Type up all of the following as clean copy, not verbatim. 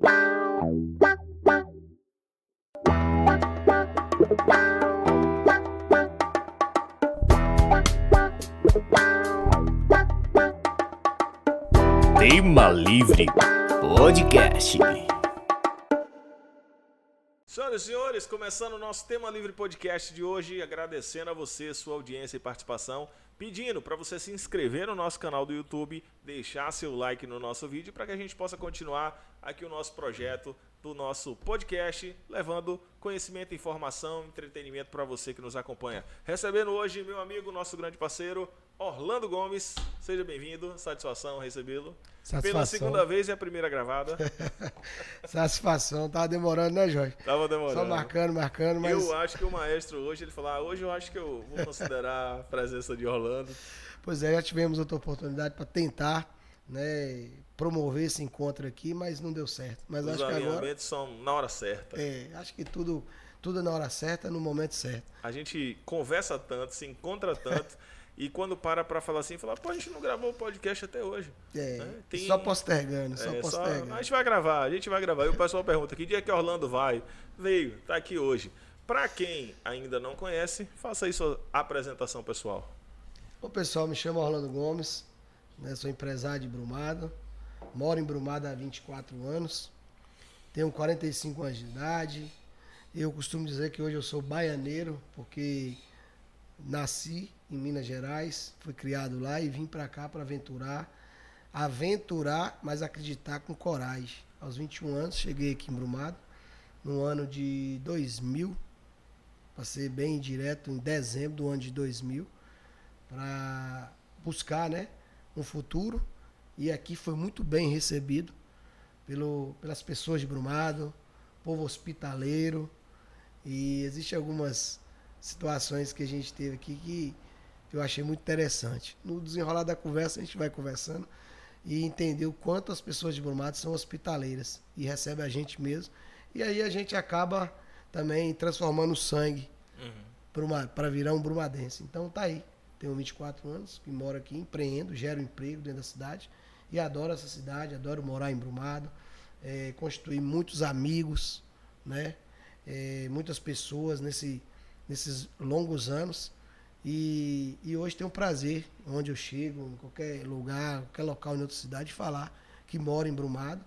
Tema Livre Podcast. Senhoras e senhores, começando o nosso Tema Livre Podcast de hoje, agradecendo a você, sua audiência e participação, pedindo para você se inscrever no nosso canal do YouTube, deixar seu like no nosso vídeo para que a gente possa continuar aqui o nosso projeto do nosso podcast, levando conhecimento, informação, entretenimento para você que nos acompanha. Recebendo hoje meu amigo, nosso grande parceiro, Orlando Gomes. Seja bem-vindo, satisfação recebê-lo. Pela segunda vez e a primeira gravada. Satisfação, tava demorando, né, Jorge? Tava demorando. Só marcando, mas... Eu acho que o maestro hoje, ele falou, hoje eu acho que eu vou considerar a presença de Orlando. Pois é, já tivemos outra oportunidade para tentar, né, promover esse encontro aqui, mas não deu certo. Mas Os acho que agora são na hora certa. acho que tudo é na hora certa, no momento certo. A gente conversa tanto, se encontra tanto, e quando para falar assim, fala, a gente não gravou o podcast até hoje. Né? Só postergando, A gente vai gravar. E o pessoal pergunta, que dia que Orlando vai? Veio, tá aqui hoje. Para quem ainda não conhece, faça aí sua apresentação pessoal. O pessoal, me chama Orlando Gomes, né, sou empresário de Brumado, moro em Brumado há 24 anos, tenho 45 anos de idade. Eu costumo dizer que hoje eu sou baianeiro, porque nasci em Minas Gerais, fui criado lá e vim para cá para aventurar, mas acreditar com coragem. Aos 21 anos, cheguei aqui em Brumado, no ano de 2000, para ser bem direto, em dezembro do ano de 2000, para buscar, né, um futuro. E aqui foi muito bem recebido pelas pessoas de Brumado, povo hospitaleiro. E existem algumas situações que a gente teve aqui que eu achei muito interessante. No desenrolar da conversa, a gente vai conversando e entender o quanto as pessoas de Brumado são hospitaleiras e recebem a gente mesmo. E aí a gente acaba também transformando o sangue para virar um brumadense. Então tá aí. Tenho 24 anos, que moro aqui, empreendo, gero emprego dentro da cidade e adoro essa cidade, adoro morar em Brumado, construir muitos amigos, né? Muitas pessoas nesses longos anos. E hoje tenho um prazer, onde eu chego, em qualquer lugar, qualquer local em outra cidade, falar que moro em Brumado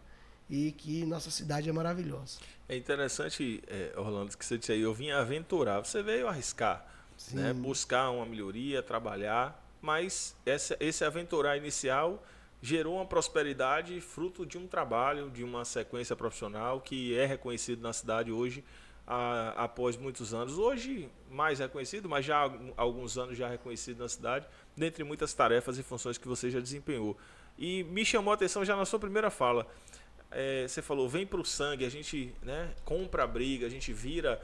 e que nossa cidade é maravilhosa. É interessante, Orlando, que você disse aí, eu vim aventurar. Você veio arriscar, né? Buscar uma melhoria, trabalhar, mas esse aventurar inicial gerou uma prosperidade fruto de um trabalho, de uma sequência profissional que é reconhecido na cidade hoje, após muitos anos. Hoje mais reconhecido, mas já há alguns anos já reconhecido na cidade, dentre muitas tarefas e funções que você já desempenhou. E me chamou a atenção já na sua primeira fala. Você falou, vem para o sangue, a gente, né, compra a briga, a gente vira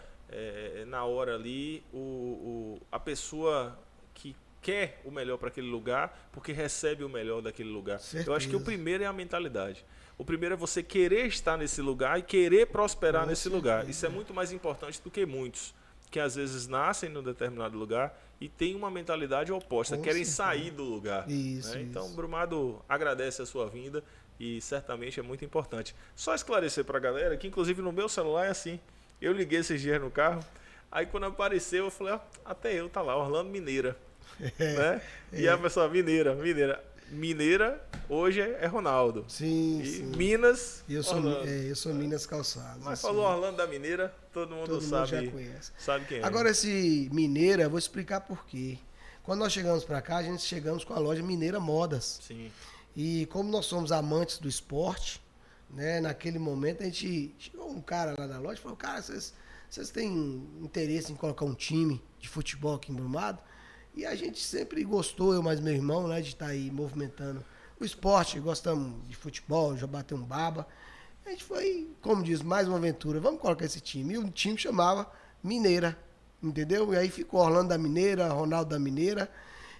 na hora ali a pessoa que quer o melhor para aquele lugar, porque recebe o melhor daquele lugar. Certeza. Eu acho que o primeiro é a mentalidade. O primeiro é você querer estar nesse lugar e querer prosperar nesse lugar. Isso é muito mais importante do que muitos que às vezes nascem num determinado lugar e têm uma mentalidade oposta, querem sair do lugar. Isso, né? Então, Brumado agradece a sua vinda e certamente é muito importante. Só esclarecer para a galera que, inclusive, no meu celular é assim. Eu liguei esses dias no carro, aí quando apareceu, eu falei, até eu, tá lá, Orlando Mineira. Né? E a pessoa, Mineira, hoje é Ronaldo. Sim, e sim. Minas, eu sou Minas Calçados. Mas falou Orlando da Mineira, todo mundo já conhece. Sabe quem é. Agora, esse Mineira, eu vou explicar por quê. Quando nós chegamos para cá, chegamos com a loja Mineira Modas. Sim. E como nós somos amantes do esporte, né, naquele momento chegou um cara lá na loja e falou, cara, vocês têm interesse em colocar um time de futebol aqui em Brumado? E a gente sempre gostou, eu mais meu irmão, né, de estar aí movimentando o esporte, gostamos de futebol, já bateu um baba. A gente foi, como diz, mais uma aventura, vamos colocar esse time. E o time chamava Mineira, entendeu? E aí ficou Orlando da Mineira, Ronaldo da Mineira.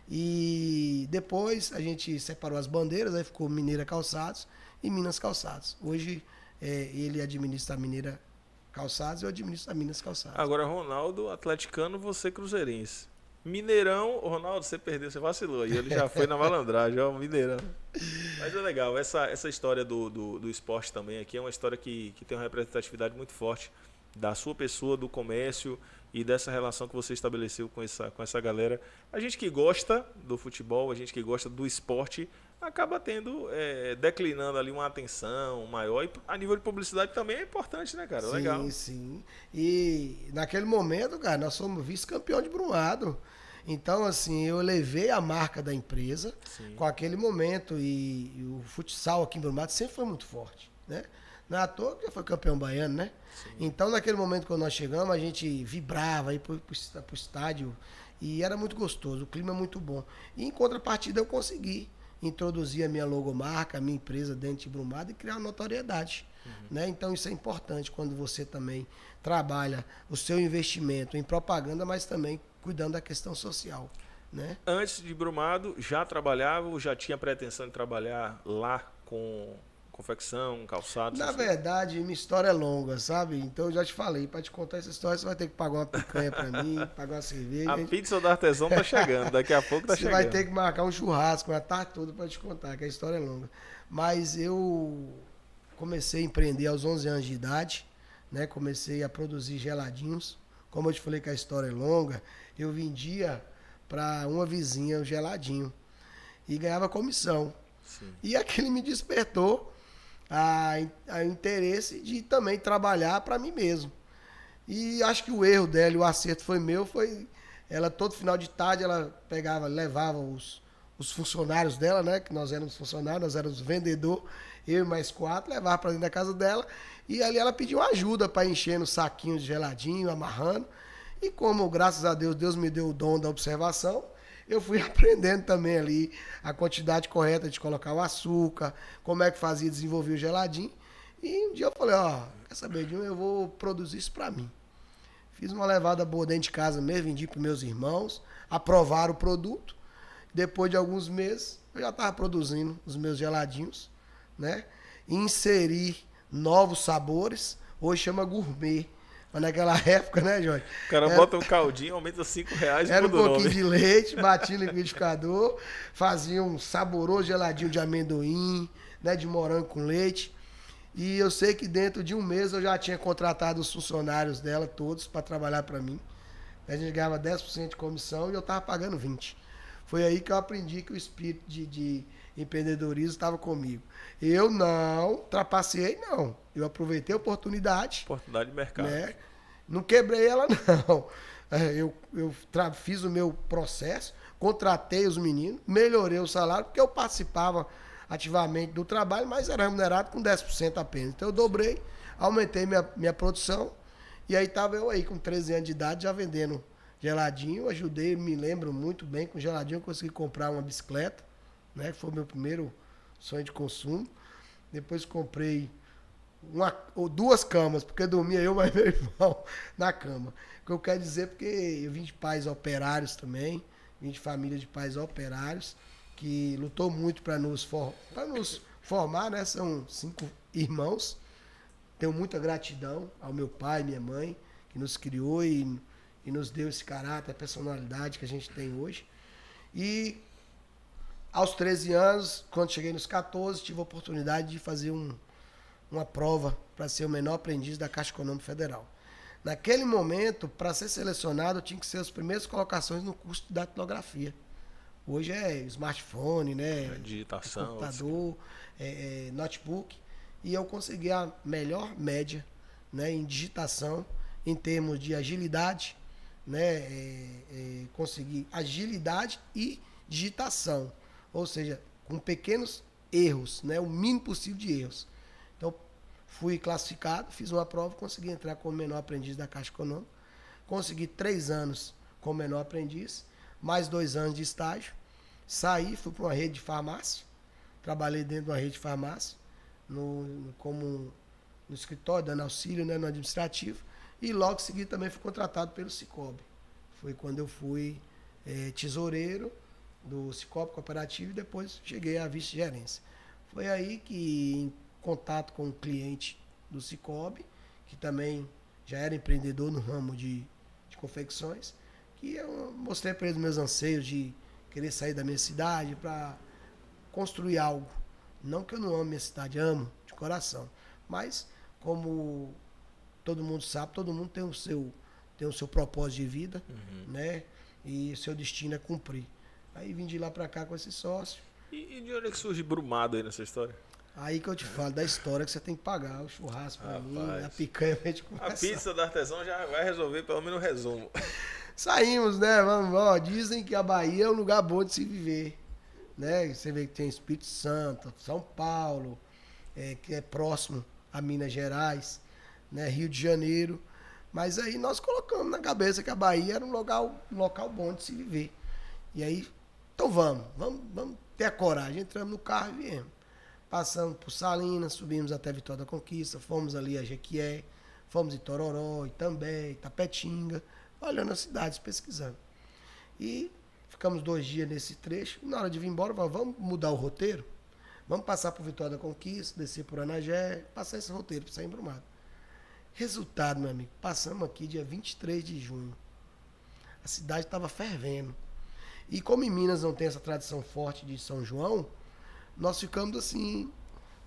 E depois a gente separou as bandeiras, aí ficou Mineira Calçados e Minas Calçados. Hoje ele administra a Mineira Calçados e eu administro a Minas Calçados. Agora, Ronaldo, atleticano, você cruzeirense. Mineirão, ô Ronaldo, você perdeu, você vacilou. E ele já foi na malandragem, ó, Mineirão. Mas é legal, essa história do esporte também aqui é uma história que tem uma representatividade muito forte da sua pessoa, do comércio e dessa relação que você estabeleceu com essa galera. A gente que gosta do futebol, a gente que gosta do esporte, acaba tendo, declinando ali uma atenção maior. E a nível de publicidade também é importante, né, cara? Sim, Legal. sim. E naquele momento, cara, nós somos vice-campeão de Brumado. Então, assim, eu levei a marca da empresa Sim. com aquele momento e o futsal aqui em Brumado sempre foi muito forte, né? Não é à toa que já foi campeão baiano, né? Sim. Então, naquele momento quando nós chegamos, a gente vibrava aí pro estádio e era muito gostoso, o clima é muito bom. E em contrapartida eu consegui introduzir a minha logomarca, a minha empresa dentro de Brumado e criar uma notoriedade. Né? Então isso é importante quando você também trabalha o seu investimento em propaganda, mas também cuidando da questão social. Né? Antes de Brumado, já trabalhava ou já tinha pretensão de trabalhar lá com confecção, calçado? Na verdade, minha história é longa, sabe? Então eu já te falei, para te contar essa história, você vai ter que pagar uma picanha para mim, pagar uma cerveja. A pizza do artesão tá chegando, daqui a pouco tá Você chegando. vai ter que marcar um churrasco, uma tarde toda para te contar, que a história é longa. Mas eu comecei a empreender aos 11 anos de idade, né? Comecei a produzir geladinhos. Como eu te falei que a história é longa, eu vendia para uma vizinha o geladinho e ganhava comissão. Sim. E aquilo me despertou a interesse de também trabalhar para mim mesmo. E acho que o erro dela e o acerto foi meu, foi ela todo final de tarde ela pegava, levava os funcionários dela, né, que nós éramos funcionários, nós éramos vendedor, eu e mais 4, levava para dentro da casa dela e ali ela pediu ajuda para encher no saquinho de geladinho, amarrando. E como, graças a Deus, Deus me deu o dom da observação, eu fui aprendendo também ali a quantidade correta de colocar o açúcar, como é que fazia, desenvolver o geladinho. E um dia eu falei, ó, quer saber de um, eu vou produzir isso pra mim. Fiz uma levada boa dentro de casa mesmo, vendi pros meus irmãos, aprovaram o produto. Depois de alguns meses, eu já estava produzindo os meus geladinhos, né? Inseri novos sabores, hoje chama gourmet. Mas naquela época, né, Jorge? O cara bota um caldinho, aumenta R$5 e Era um muda o pouquinho nome. de leite, batia no liquidificador, fazia um saboroso geladinho de amendoim, né, de morango com leite. E eu sei que dentro de um mês eu já tinha contratado os funcionários dela todos para trabalhar para mim. A gente ganhava 10% de comissão e eu estava pagando 20%. Foi aí que eu aprendi que o espírito de empreendedorismo estava comigo. Eu não trapaceei, não. Eu aproveitei a oportunidade. Oportunidade de mercado. Né? Não quebrei ela, não. Eu fiz o meu processo, contratei os meninos, melhorei o salário, porque eu participava ativamente do trabalho, mas era remunerado com 10% apenas. Então eu dobrei, aumentei minha produção, e aí estava eu aí com 13 anos de idade já vendendo geladinho. Ajudei, me lembro muito bem, com geladinho eu consegui comprar uma bicicleta, né? Foi o meu primeiro sonho de consumo. Depois comprei uma ou duas camas, porque dormia eu mais meu irmão na cama. O que eu quero dizer, porque eu vim de pais operários também, vim de família de pais operários, que lutou muito para nos formar, né? São 5 irmãos. Tenho muita gratidão ao meu pai, minha mãe, que nos criou e nos deu esse caráter, a personalidade que a gente tem hoje. E aos 13 anos, quando cheguei nos 14, tive a oportunidade de fazer uma prova para ser o menor aprendiz da Caixa Econômica Federal. Naquele momento, para ser selecionado, eu tinha que ser as primeiras colocações no curso de datilografia. Hoje é smartphone, né? Digitação. Computador, notebook. E eu consegui a melhor média, né, em digitação, em termos de agilidade, né? Consegui agilidade e digitação. Ou seja, com pequenos erros, né? O mínimo possível de erros. Então, fui classificado, fiz uma prova, consegui entrar como menor aprendiz da Caixa Econômica. Consegui 3 anos como menor aprendiz, mais 2 anos de estágio. Saí, fui para uma rede de farmácia. Trabalhei dentro de uma rede de farmácia, como no escritório, dando auxílio, né, no administrativo. E logo em seguida também fui contratado pelo Cicobi. Foi quando eu fui tesoureiro do Cicobi Cooperativo e depois cheguei à vice-gerência. Foi aí que, em contato com um cliente do Cicobi, que também já era empreendedor no ramo de confecções, que eu mostrei para eles meus anseios de querer sair da minha cidade para construir algo. Não que eu não ame minha cidade, amo de coração. Mas, como todo mundo sabe, todo mundo tem o seu propósito de vida, né? E o seu destino é cumprir. Aí vim de lá para cá com esse sócio. E de onde é que surge Brumado aí nessa história? Aí que eu te falo da história que você tem que pagar o churrasco pra mim, Rapaz. a picanha pra gente A conversar. pizza da Artesão já vai resolver pelo menos o resumo. Saímos, né? Vamos, ó, dizem que a Bahia é um lugar bom de se viver, né? Você vê que tem Espírito Santo, São Paulo, que é próximo a Minas Gerais, né? Rio de Janeiro. Mas aí nós colocamos na cabeça que a Bahia era um local bom de se viver. E aí, então vamos ter a coragem. Entramos no carro e viemos. Passamos por Salinas, subimos até Vitória da Conquista, fomos ali a Jequié, fomos em Tororó, Itambé, Itapetinga, olhando as cidades, pesquisando. E ficamos 2 dias nesse trecho. Na hora de vir embora, vamos mudar o roteiro? Vamos passar por Vitória da Conquista, descer por Anagé, passar esse roteiro para sair em Brumado. Resultado, meu amigo, passamos aqui dia 23 de junho. A cidade estava fervendo. E como em Minas não tem essa tradição forte de São João, nós ficamos assim,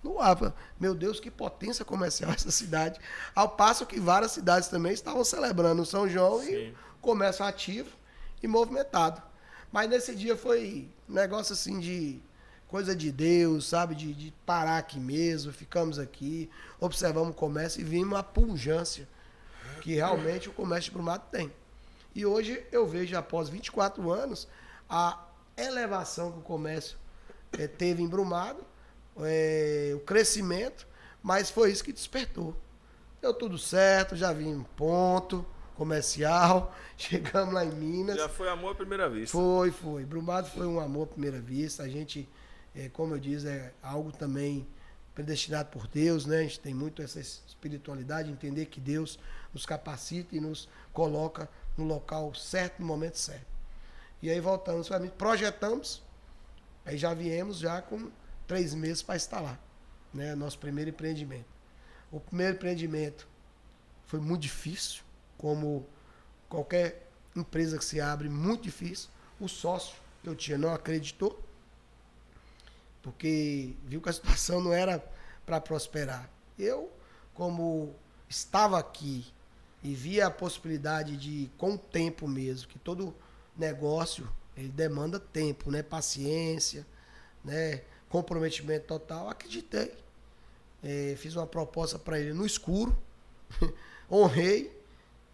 no ar. Meu Deus, que potência comercial essa cidade. Ao passo que várias cidades também estavam celebrando o São João. Sim. E comércio ativo e movimentado. Mas nesse dia foi um negócio assim de coisa de Deus, sabe? De parar aqui mesmo. Ficamos aqui, observamos o comércio e vimos a pujança que realmente o comércio de Brumado tem. E hoje eu vejo, após 24 anos, a elevação que o comércio teve em Brumado, o crescimento, mas foi isso que despertou. Deu tudo certo, já vim em ponto comercial, chegamos lá em Minas. Já foi amor à primeira vista. Foi. Brumado foi um amor à primeira vista. A gente, como eu disse, é algo também predestinado por Deus, né? A gente tem muito essa espiritualidade, entender que Deus nos capacita e nos coloca no local certo, no momento certo. E aí voltamos para mim, projetamos, aí já viemos já com 3 meses para instalar, né? Nosso primeiro empreendimento. O primeiro empreendimento foi muito difícil, como qualquer empresa que se abre, muito difícil. O sócio que eu tinha não acreditou, porque viu que a situação não era para prosperar. Eu, como estava aqui e via a possibilidade de, com o tempo mesmo, que todo negócio ele demanda tempo, né? Paciência, né? Comprometimento total, acreditei. Fiz uma proposta para ele no escuro, honrei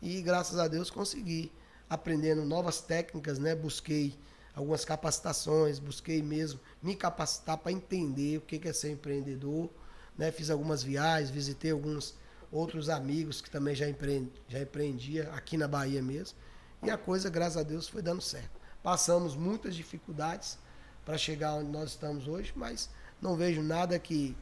e graças a Deus consegui, aprendendo novas técnicas, né? Busquei algumas capacitações, busquei mesmo me capacitar para entender o que é ser empreendedor, né? Fiz algumas viagens, visitei alguns outros amigos que também já empreendia aqui na Bahia mesmo, e a coisa, graças a Deus, foi dando certo. Passamos muitas dificuldades para chegar onde nós estamos hoje, mas não vejo nada que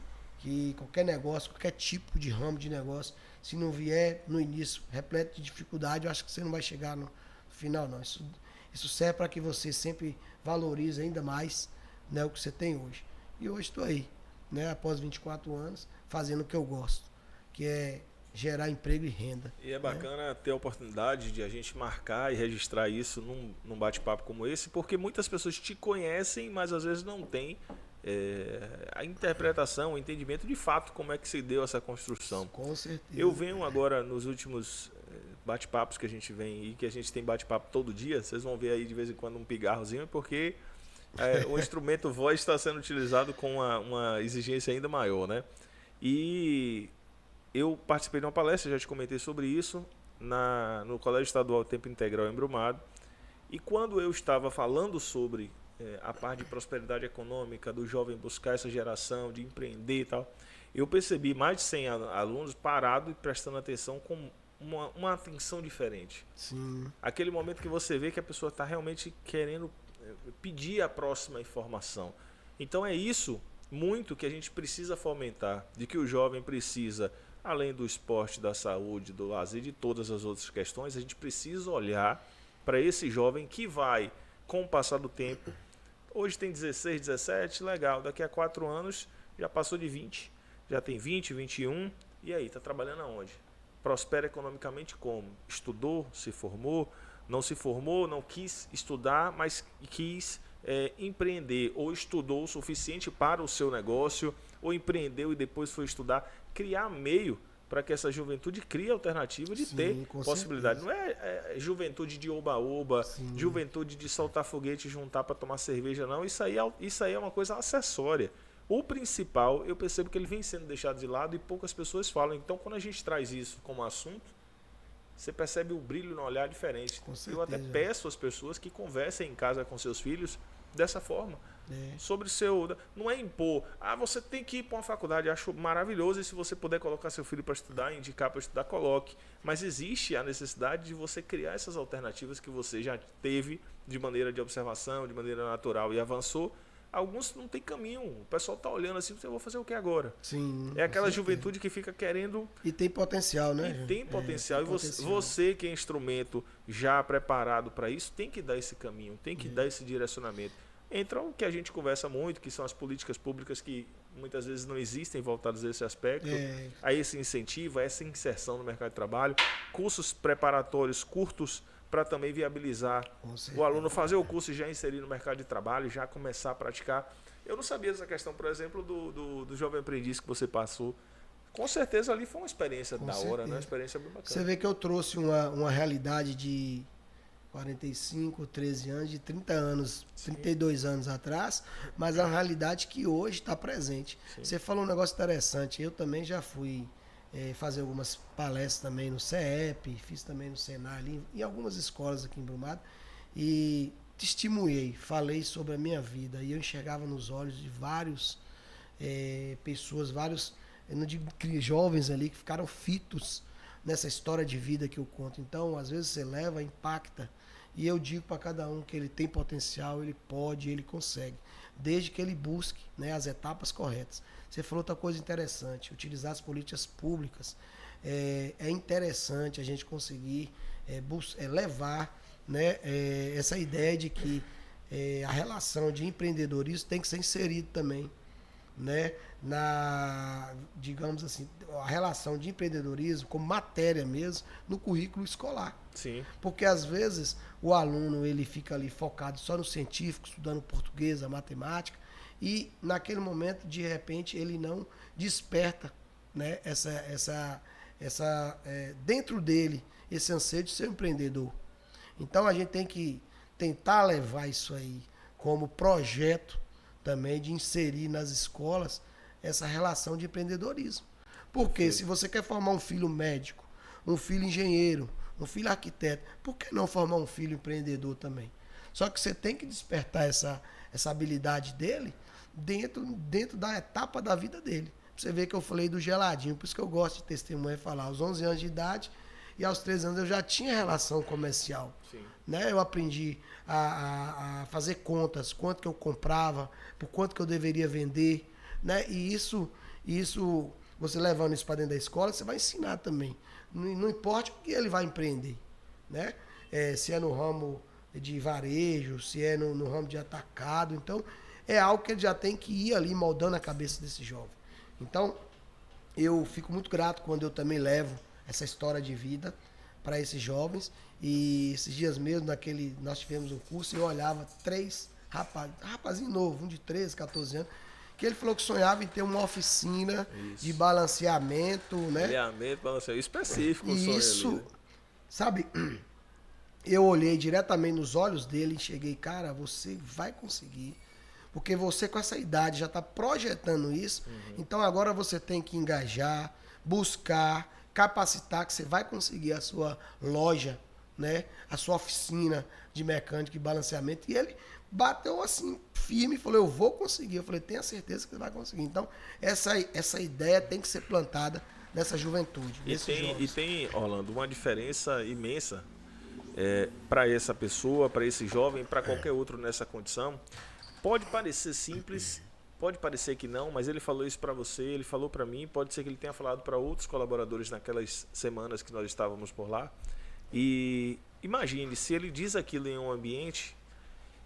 qualquer negócio, qualquer tipo de ramo de negócio, se não vier no início repleto de dificuldade, eu acho que você não vai chegar no final, não. Isso serve para que você sempre valorize ainda mais, né, o que você tem hoje. E hoje estou aí, né, após 24 anos, fazendo o que eu gosto, que é gerar emprego e renda. E é bacana, né, ter a oportunidade de a gente marcar e registrar isso num bate-papo como esse, porque muitas pessoas te conhecem, mas às vezes não têm a interpretação, o entendimento de fato como é que se deu essa construção. Com certeza. Eu venho agora nos últimos bate-papos que a gente vem e que a gente tem bate-papo todo dia, vocês vão ver aí de vez em quando um pigarrozinho, porque o instrumento voz está sendo utilizado com uma exigência ainda maior, né? E eu participei de uma palestra, já te comentei sobre isso, no Colégio Estadual Tempo Integral em Brumado, e quando eu estava falando sobre a parte de prosperidade econômica, do jovem buscar essa geração, de empreender e tal, eu percebi mais de 100 alunos parados e prestando atenção com uma atenção diferente. Sim. Aquele momento que você vê que a pessoa está realmente querendo pedir a próxima informação. Então é isso muito que a gente precisa fomentar, de que o jovem precisa, além do esporte, da saúde, do lazer, de todas as outras questões, a gente precisa olhar para esse jovem que vai, com o passar do tempo, hoje tem 16, 17, legal, daqui a 4 anos já passou de 20, já tem 20, 21, e aí, está trabalhando aonde? Prospera economicamente como? Estudou, se formou, não se formou, não quis estudar, mas quis empreender, ou estudou o suficiente para o seu negócio, ou empreendeu e depois foi estudar, criar meio para que essa juventude crie a alternativa de ter possibilidade. Certeza. Não é juventude de oba-oba, juventude de soltar foguete e juntar para tomar cerveja, não. Isso aí é uma coisa acessória. O principal, eu percebo que ele vem sendo deixado de lado e poucas pessoas falam. Então, quando a gente traz isso como assunto, você percebe o brilho no olhar diferente. Eu até peço às pessoas que conversem em casa com seus filhos dessa forma. Sobre o seu... Não é impor. Você tem que ir para uma faculdade. Acho maravilhoso. E se você puder colocar seu filho para estudar, indicar para estudar, coloque. Mas existe a necessidade de você criar essas alternativas que você já teve de maneira de observação, de maneira natural e avançou. Alguns não tem caminho. O pessoal está olhando assim, eu vou fazer o que agora? Sim. É aquela juventude que fica querendo... E tem potencial, né? E tem potencial. E você que é instrumento já preparado para isso, tem que dar esse caminho, tem que dar esse direcionamento. Entra o que a gente conversa muito, que são as políticas públicas que muitas vezes não existem voltadas a esse aspecto, a esse incentivo, a essa inserção no mercado de trabalho, cursos preparatórios curtos para também viabilizar o aluno fazer o curso e já inserir no mercado de trabalho, já começar a praticar. Eu não sabia dessa questão, por exemplo, do jovem aprendiz que você passou. Com certeza ali foi uma experiência da hora, né? Uma experiência bem bacana. Você vê que eu trouxe uma realidade de 45, 13 anos, de 30 anos, 32 anos atrás, mas é uma realidade que hoje está presente. Sim. Você falou um negócio interessante, eu também já fui fazer algumas palestras também no CEP, fiz também no Senai, ali, em algumas escolas aqui em Brumado, e testemunhei, falei sobre a minha vida, e eu enxergava nos olhos de vários pessoas, vários, eu não digo jovens ali, que ficaram fitos nessa história de vida que eu conto. Então, às vezes você leva, impacta, e eu digo para cada um que ele tem potencial, ele pode, ele consegue, desde que ele busque, né, as etapas corretas. Você falou outra coisa interessante, utilizar as políticas públicas. É interessante a gente conseguir levar, né, essa ideia de que a relação de empreendedorismo tem que ser inserida também, né, digamos assim, a relação de empreendedorismo como matéria mesmo no currículo escolar. Sim. Porque às vezes o aluno ele fica ali focado só no científico, estudando português, a matemática, e naquele momento de repente ele não desperta, né, dentro dele esse anseio de ser um empreendedor. Então a gente tem que tentar levar isso aí como projeto também de inserir nas escolas essa relação de empreendedorismo. Porque se você quer formar um filho médico, um filho engenheiro, um filho arquiteto, por que não formar um filho empreendedor também? Só que você tem que despertar essa habilidade dele dentro da etapa da vida dele. Você vê que eu falei do geladinho, por isso que eu gosto de testemunhar e falar. Aos 11 anos de idade e aos 13 anos eu já tinha relação comercial. Né? Eu aprendi a fazer contas, quanto que eu comprava, por quanto que eu deveria vender. Né? E isso, você levando isso para dentro da escola, você vai ensinar também. Não importa o que ele vai empreender. Né? Se é no ramo de varejo, se é no ramo de atacado. Então, é algo que ele já tem que ir ali moldando a cabeça desse jovem. Então, eu fico muito grato quando eu também levo essa história de vida para esses jovens. E esses dias mesmo, nós tivemos um curso e eu olhava 3 rapazinho novo, um de 13, 14 anos, que ele falou que sonhava em ter uma oficina de balanceamento, né? Balanceamento, balanceamento específico. Isso, ali, né? Sabe, eu olhei diretamente nos olhos dele e cheguei, cara, você vai conseguir. Porque você com essa idade já está projetando isso, então agora você tem que engajar, buscar, capacitar, que você vai conseguir a sua loja, né? A sua oficina de mecânica e balanceamento. E ele bateu assim, firme, e falou, eu vou conseguir. Eu falei, tenha certeza que você vai conseguir. Então, essa ideia tem que ser plantada nessa juventude. E tem, Orlando, uma diferença imensa para essa pessoa, para esse jovem, para qualquer outro nessa condição. Pode parecer simples, pode parecer que não, mas ele falou isso para você, ele falou para mim, pode ser que ele tenha falado para outros colaboradores naquelas semanas que nós estávamos por lá. E imagine, se ele diz aquilo em um ambiente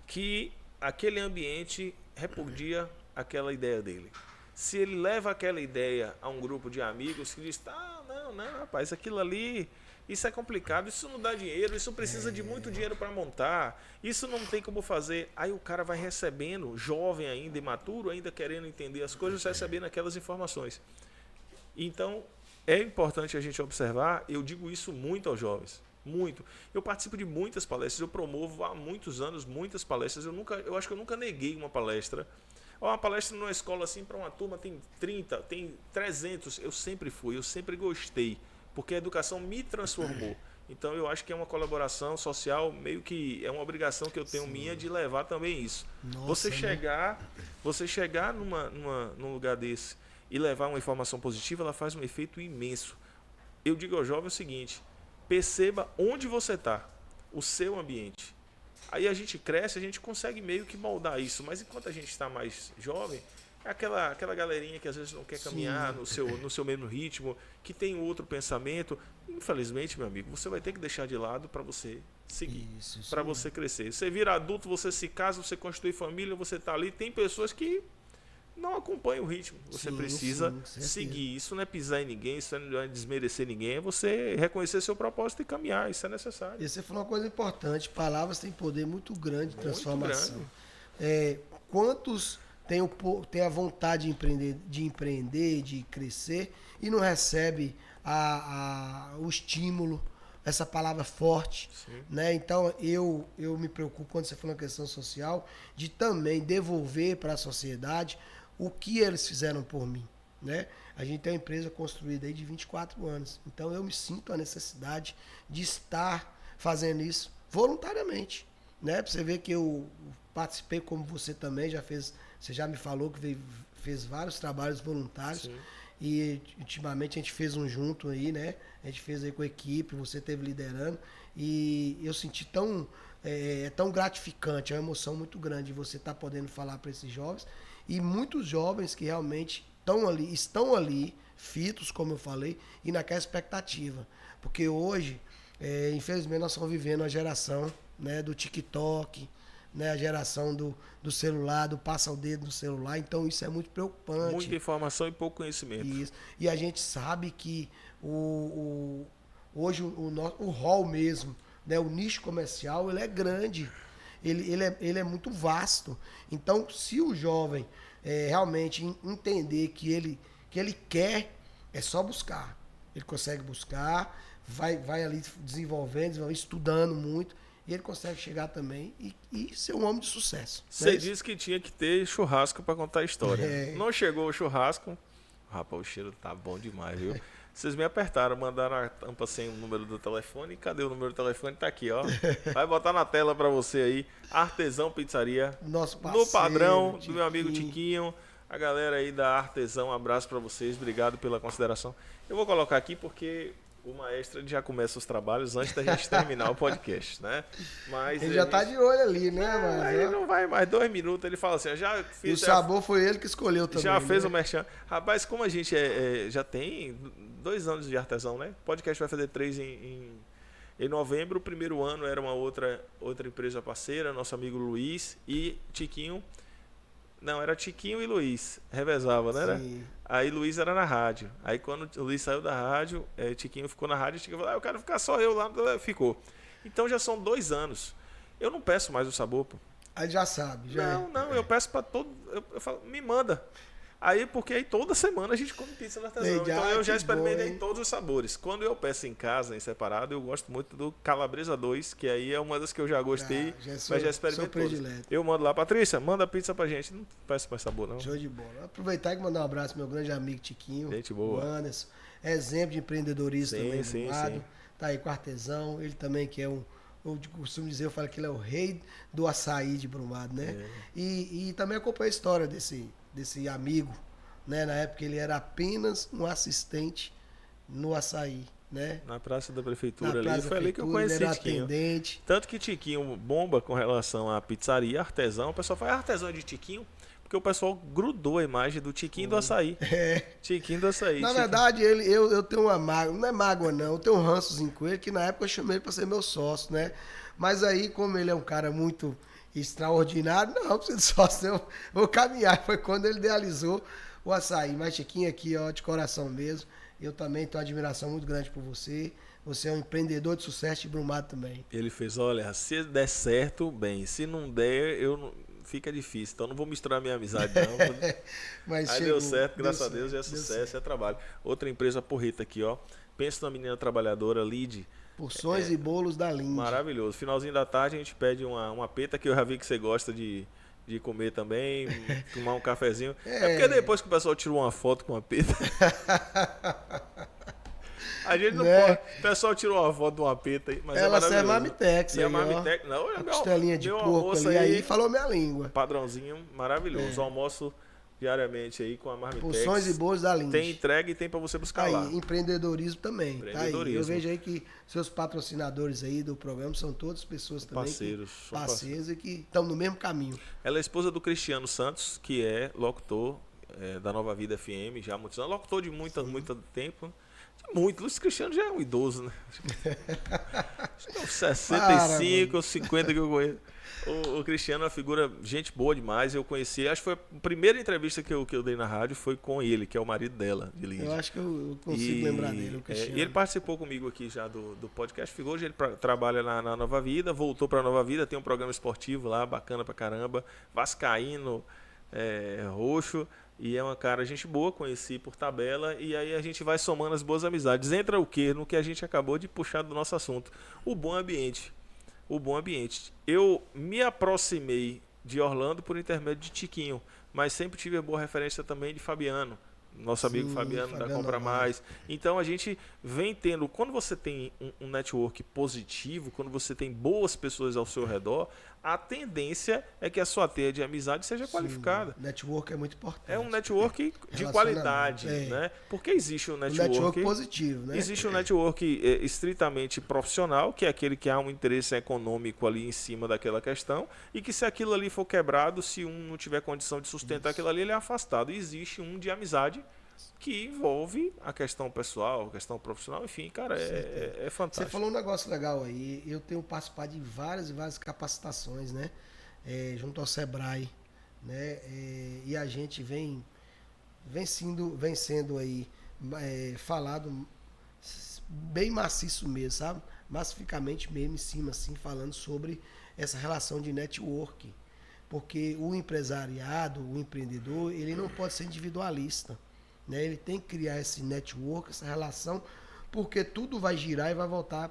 que aquele ambiente repudia aquela ideia dele. Se ele leva aquela ideia a um grupo de amigos que diz, não, Não, rapaz, aquilo ali, isso é complicado, isso não dá dinheiro, isso precisa de muito dinheiro para montar, isso não tem como fazer. Aí o cara vai recebendo, jovem ainda, imaturo, ainda querendo entender as coisas, recebendo aquelas informações. Então, é importante a gente observar, eu digo isso muito aos jovens, muito. Eu participo de muitas palestras, eu promovo há muitos anos muitas palestras, eu acho que eu nunca neguei uma palestra. Uma palestra numa escola assim para uma turma tem 30, tem 300, eu sempre fui, eu sempre gostei, porque a educação me transformou. Então eu acho que é uma colaboração social, meio que é uma obrigação que eu tenho minha de levar também isso. Nossa, Você chegar num lugar desse e levar uma informação positiva, ela faz um efeito imenso. Eu digo ao jovem o seguinte, perceba onde você está, o seu ambiente. Aí a gente cresce, a gente consegue meio que moldar isso, mas enquanto a gente está mais jovem, é aquela galerinha que às vezes não quer caminhar no seu mesmo ritmo, que tem outro pensamento. Infelizmente, meu amigo, você vai ter que deixar de lado para você seguir, para você crescer. Você vira adulto, você se casa, você constitui família, você está ali. Tem pessoas que não acompanham o ritmo. Você precisa seguir. Isso não é pisar em ninguém, isso não é desmerecer ninguém, é você reconhecer seu propósito e caminhar. Isso é necessário. E você falou uma coisa importante, palavras têm poder muito grande de transformação. Quantos têm a vontade de empreender, de crescer, e não recebe o estímulo, essa palavra forte, né? Então eu me preocupo quando você falou na questão social, de também devolver para a sociedade o que eles fizeram por mim, né? A gente tem uma empresa construída aí de 24 anos, então eu me sinto a necessidade de estar fazendo isso voluntariamente, né? Para você ver que eu participei, como você também já fez, você já me falou que fez vários trabalhos voluntários. Sim. E ultimamente a gente fez um junto aí, né? A gente fez aí com a equipe, você esteve liderando. E eu senti tão gratificante, é uma emoção muito grande você estar podendo falar para esses jovens. E muitos jovens que realmente estão ali, fitos, como eu falei, e naquela expectativa. Porque hoje, infelizmente, nós estamos vivendo a geração, né, do TikTok, né, a geração do celular, do passa o dedo no celular, então isso é muito preocupante. Muita informação e pouco conhecimento. Isso. E a gente sabe que hoje o rol mesmo, né, o nicho comercial, ele é grande, ele é muito vasto. Então, se o jovem realmente entender que ele quer, é só buscar. Ele consegue buscar, vai ali desenvolvendo, estudando muito, e ele consegue chegar também e ser um homem de sucesso. Você disse que tinha que ter churrasco para contar a história. Não chegou o churrasco. Rapaz, o cheiro tá bom demais, viu? Vocês me apertaram, mandaram a tampa sem o número do telefone. Cadê o número do telefone? Tá aqui, ó. Vai botar na tela para você aí. Artesão Pizzaria. Nosso parceiro, no padrão Tiquinho. Do meu amigo Tiquinho. A galera aí da Artesão, um abraço para vocês. Obrigado pela consideração. Eu vou colocar aqui porque o maestro já começa os trabalhos antes da gente terminar o podcast, né? Mas ele já tá de olho ali, né? Mas ele não vai mais 2 minutos, ele fala assim, já fiz... E o sabor foi ele que escolheu também. Já fez o merchan. Rapaz, como a gente já tem 2 anos de artesão, né? O podcast vai fazer 3 em novembro. O primeiro ano era uma outra empresa parceira, nosso amigo Luiz e Tiquinho. Não, era Tiquinho e Luiz, revezava, né? Sim. Aí Luiz era na rádio. Aí quando o Luiz saiu da rádio, Tiquinho ficou na rádio, Tiquinho falou, eu quero ficar só eu lá, ficou. Então já são 2 anos. Eu não peço mais o sabor, pô. Aí já sabe, Não, eu peço pra todo... Eu falo, me manda. Aí, porque aí toda semana a gente come pizza na artesão. Então eu já experimentei todos os sabores. Quando eu peço em casa, em separado, eu gosto muito do Calabresa 2, que aí é uma das que eu já gostei, mas já experimentei todos. Eu mando lá, Patrícia, manda pizza pra gente. Não peço mais sabor, não. Show de bola. Vou aproveitar e mandar um abraço pro meu grande amigo Tiquinho. Gente boa. O Anderson. Exemplo de empreendedorismo também sim, do lado. sim. Tá aí com o artesão. Ele também que é eu costumo dizer, eu falo que ele é o rei do açaí de Brumado, né? E também acompanho a história desse amigo, né? Na época ele era apenas um assistente no açaí, né? Na praça da prefeitura ali, foi ali que eu conheci Tiquinho. Atendente. Tanto que Tiquinho bomba com relação à pizzaria, artesão. O pessoal fala, artesão de Tiquinho, porque o pessoal grudou a imagem do Tiquinho do açaí. Tiquinho do açaí. Na verdade, eu tenho uma mágoa, não é mágoa não, eu tenho um rançozinho com ele, que na época eu chamei ele para ser meu sócio, né? Mas aí, como ele é um cara muito extraordinário, não precisa de sócio, eu vou caminhar. Foi quando ele idealizou o açaí. Mas, Chiquinho, aqui, ó, de coração mesmo, eu também tenho uma admiração muito grande por você. Você é um empreendedor de sucesso de Brumado também. Ele fez, olha, se der certo, bem. Se não der, fica difícil. Então não vou misturar minha amizade, não. Mas Aí chegou, deu certo, graças a certo, Deus, é deu sucesso, certo. é trabalho. Outra empresa porreta aqui, ó. Pensa numa menina trabalhadora, Lid. Porções e bolos da Lindy. Maravilhoso. Finalzinho da tarde a gente pede uma peta que eu já vi que você gosta de comer também, tomar um cafezinho. É porque depois que o pessoal tirou uma foto com a peta. A gente não Né? pode. O pessoal tirou uma foto de uma peta aí, mas Ela é serve maravilhoso. Marmitex E a aí, ó. Marmitex, não, Uma costelinha de meu porco almoço ali, aí falou minha língua. padrãozinho maravilhoso. Almoço diariamente aí com a Marmitex. Porções e bolos da Lindy. Tem entrega e tem pra você buscar Aí, lá. empreendedorismo também. Tá aí. Empreendedorismo. Eu vejo aí que seus patrocinadores aí do programa são todas pessoas também. Parceiros, Que, são parceiros e que estão no mesmo caminho. Ela é esposa do Cristiano Santos, que é locutor da Nova Vida FM já há muitos anos. Locutor de muito tempo. Muito. Luiz Cristiano já é um idoso, né? Acho que é uns 65 ou 50 que eu conheço. O Cristiano é uma figura, gente boa demais. Eu conheci, acho que foi a primeira entrevista que eu dei na rádio foi com ele, que é o marido dela, de Lídia. Eu acho que eu consigo lembrar dele, o Cristiano. E ele participou comigo aqui já do podcast. Hoje ele trabalha na Nova Vida, voltou para a Nova Vida, tem um programa esportivo lá, bacana pra caramba. Vascaíno, roxo. E é uma cara, gente boa, conheci por tabela. E aí a gente vai somando as boas amizades. Entra o quê? No que a gente acabou de puxar do nosso assunto. O bom ambiente. O bom ambiente. Eu me aproximei de Orlando por intermédio de Tiquinho, mas sempre tive a boa referência também de Fabiano, nosso amigo Fabiano da Compra Mais. Então a gente vem tendo, quando você tem um network positivo, quando você tem boas pessoas ao seu redor, a tendência é que a sua teia de amizade seja qualificada. Network é muito importante. É um network de qualidade, né? Porque existe um network positivo, né? Existe um network estritamente profissional, que é aquele que há um interesse econômico ali em cima daquela questão, e que se aquilo ali for quebrado, se um não tiver condição de sustentar aquilo ali, ele é afastado. E existe um de amizade que envolve a questão pessoal, a questão profissional, enfim, cara, é fantástico. Você falou um negócio legal aí, eu tenho participado de várias e várias capacitações, né, junto ao Sebrae, né, e a gente vem sendo aí falado bem maciço mesmo, sabe, massificamente mesmo em cima, assim, falando sobre essa relação de networking, porque o empresariado, o empreendedor, ele não pode ser individualista. Né? Ele tem que criar esse network, essa relação, porque tudo vai girar e vai voltar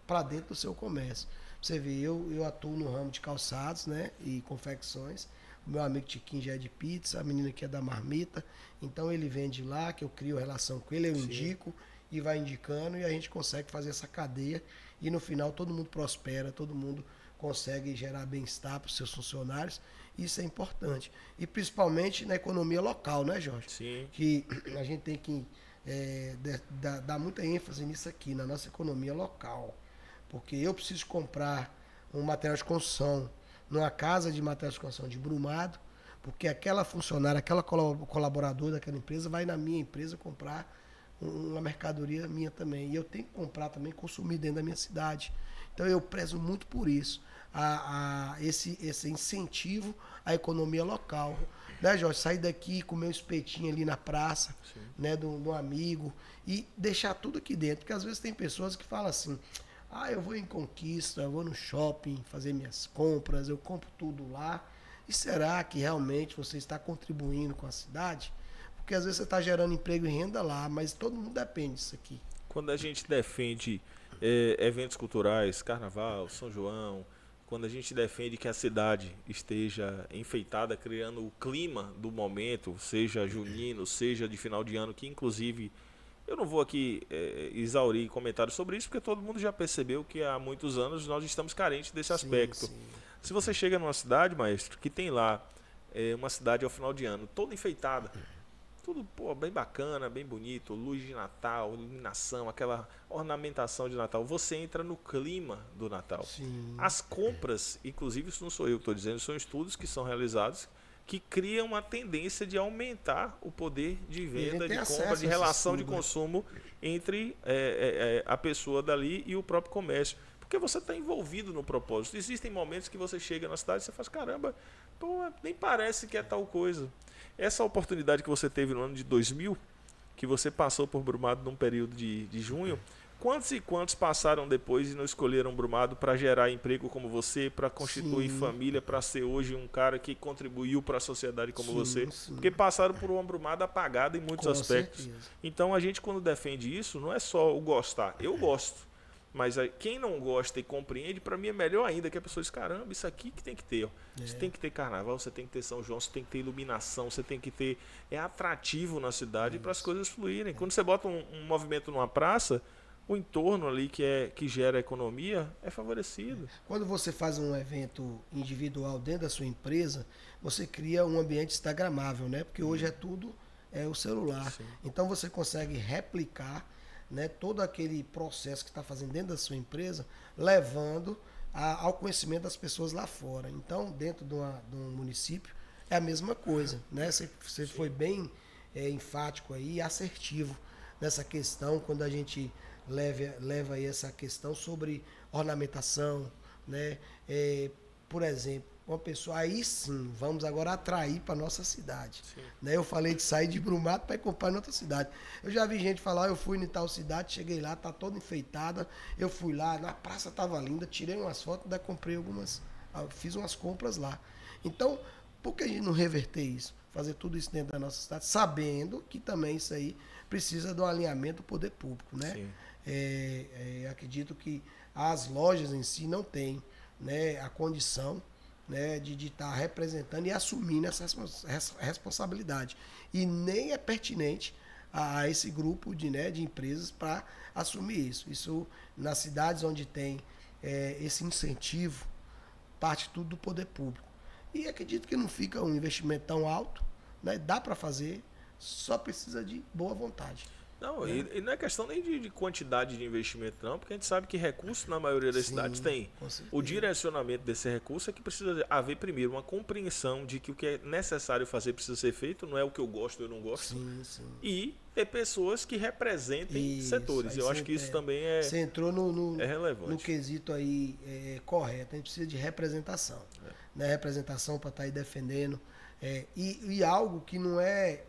para dentro do seu comércio. Você vê, eu atuo no ramo de calçados, né, e confecções. O meu amigo Tiquinho já é de pizza, a menina aqui é da marmita. Então ele vende lá, que eu crio relação com ele, eu indico e vai indicando e a gente consegue fazer essa cadeia. E no final todo mundo prospera, todo mundo consegue gerar bem-estar para os seus funcionários. Isso é importante. E principalmente na economia local, né, Jorge? Sim. Que a gente tem que dar muita ênfase nisso aqui, na nossa economia local. Porque eu preciso comprar um material de construção numa casa de materiais de construção de Brumado, porque aquela funcionária, aquela colaboradora daquela empresa vai na minha empresa comprar uma mercadoria minha também. E eu tenho que comprar também, consumir dentro da minha cidade. Então eu prezo muito por isso. Esse incentivo à economia local. Né, Jorge? Sair daqui, comer um espetinho ali na praça, né, de um amigo, e deixar tudo aqui dentro. Porque às vezes tem pessoas que falam assim, eu vou em Conquista, eu vou no shopping fazer minhas compras, eu compro tudo lá. E será que realmente você está contribuindo com a cidade? Porque às vezes você está gerando emprego e renda lá, mas todo mundo depende disso aqui. Quando a gente defende eventos culturais, Carnaval, São João, quando a gente defende que a cidade esteja enfeitada, criando o clima do momento, seja junino, seja de final de ano, que inclusive eu não vou aqui exaurir comentários sobre isso, porque todo mundo já percebeu que há muitos anos nós estamos carentes desse aspecto. Sim. Se você chega numa cidade, maestro, que tem lá uma cidade ao final de ano toda enfeitada, tudo bem bacana, bem bonito, luz de Natal, iluminação, aquela ornamentação de Natal. Você entra no clima do Natal. Sim. As compras, inclusive isso não sou eu que estou dizendo, são estudos que são realizados que criam uma tendência de aumentar o poder de venda, de compra, de relação de consumo entre a pessoa dali e o próprio comércio. porque você está envolvido no propósito. Existem momentos que você chega na cidade e você faz, caramba, pô, nem parece que é tal coisa. Essa oportunidade que você teve no ano de 2000, que você passou por Brumado num período de junho, quantos e quantos passaram depois e não escolheram Brumado para gerar emprego como você, para constituir família, para ser hoje um cara que contribuiu para a sociedade como você? Porque passaram por uma Brumado apagada em muitos aspectos. Certeza. Então a gente, quando defende isso, não é só o gostar. Eu gosto. Mas quem não gosta e compreende, para mim é melhor ainda, que a pessoa diz, caramba, isso aqui que tem que ter. Ó. Você tem que ter carnaval, você tem que ter São João, você tem que ter iluminação, você tem que ter... É atrativo na cidade para as coisas fluírem. Quando você bota um movimento numa praça, o entorno ali que gera economia é favorecido. Quando você faz um evento individual dentro da sua empresa, você cria um ambiente instagramável, né? Porque hoje é tudo o celular. Sim. Então você consegue replicar, né, todo aquele processo que está fazendo dentro da sua empresa, levando ao conhecimento das pessoas lá fora. Então, dentro de um município, é a mesma coisa, né? Você foi bem enfático aí e assertivo nessa questão, quando a gente leva aí essa questão sobre ornamentação, né? Por exemplo, uma pessoa, aí sim, vamos agora atrair para nossa cidade. Né? Eu falei de sair de Brumado para ir comprar em outra cidade. Eu já vi gente falar, eu fui em tal cidade, cheguei lá, tá toda enfeitada, eu fui lá, na praça tava linda, tirei umas fotos, ainda comprei fiz umas compras lá. Então, por que a gente não reverter isso? Fazer tudo isso dentro da nossa cidade, sabendo que também isso aí precisa de um alinhamento do poder público, né? Sim. Acredito que as lojas em si não têm, né, a condição, né, de estar representando e assumindo essa responsabilidade. E nem é pertinente a esse grupo de empresas para assumir isso. Isso, nas cidades onde tem esse incentivo, parte tudo do poder público. E acredito que não fica um investimento tão alto, né, dá para fazer, só precisa de boa vontade. Não, e não é questão nem de quantidade de investimento, não, porque a gente sabe que recurso na maioria das cidades tem. O direcionamento desse recurso é que precisa haver, primeiro, uma compreensão de que o que é necessário fazer precisa ser feito, não é o que eu gosto ou eu não gosto. Sim. E ter pessoas que representem setores. Eu acho que isso também Você entrou é relevante. no quesito aí correto. A gente precisa de representação. Né? Representação para estar aí defendendo. E algo que não é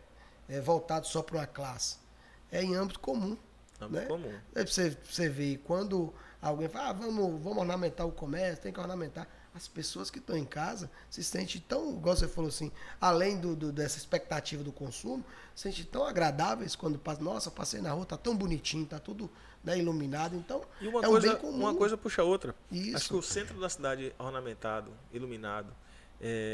voltado só para uma classe. É em âmbito comum. Âmbito comum. Você vê, quando alguém fala, vamos ornamentar o comércio, tem que ornamentar. As pessoas que estão em casa se sentem tão, igual você falou assim, além dessa expectativa do consumo, se sentem tão agradáveis quando passam. Nossa, passei na rua, tá tão bonitinho, tá tudo, né, iluminado. Então, e uma coisa puxa a outra. Isso. Acho que o centro da cidade ornamentado, iluminado,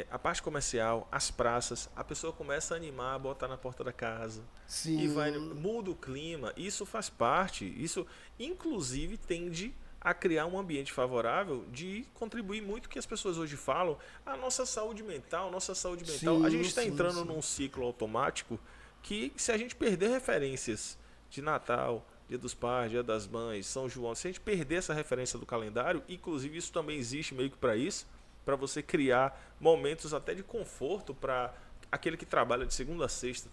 a parte comercial, as praças, a pessoa começa a animar, a botar na porta da casa. Sim. E muda o clima. Isso faz parte. Isso, inclusive, tende a criar um ambiente favorável de contribuir muito que as pessoas hoje falam. A nossa saúde mental. Sim, a gente está entrando num ciclo automático que, se a gente perder referências de Natal, Dia dos Pais, Dia das Mães, São João, se a gente perder essa referência do calendário, inclusive isso também existe meio que para isso, para você criar momentos até de conforto para aquele que trabalha de segunda a sexta,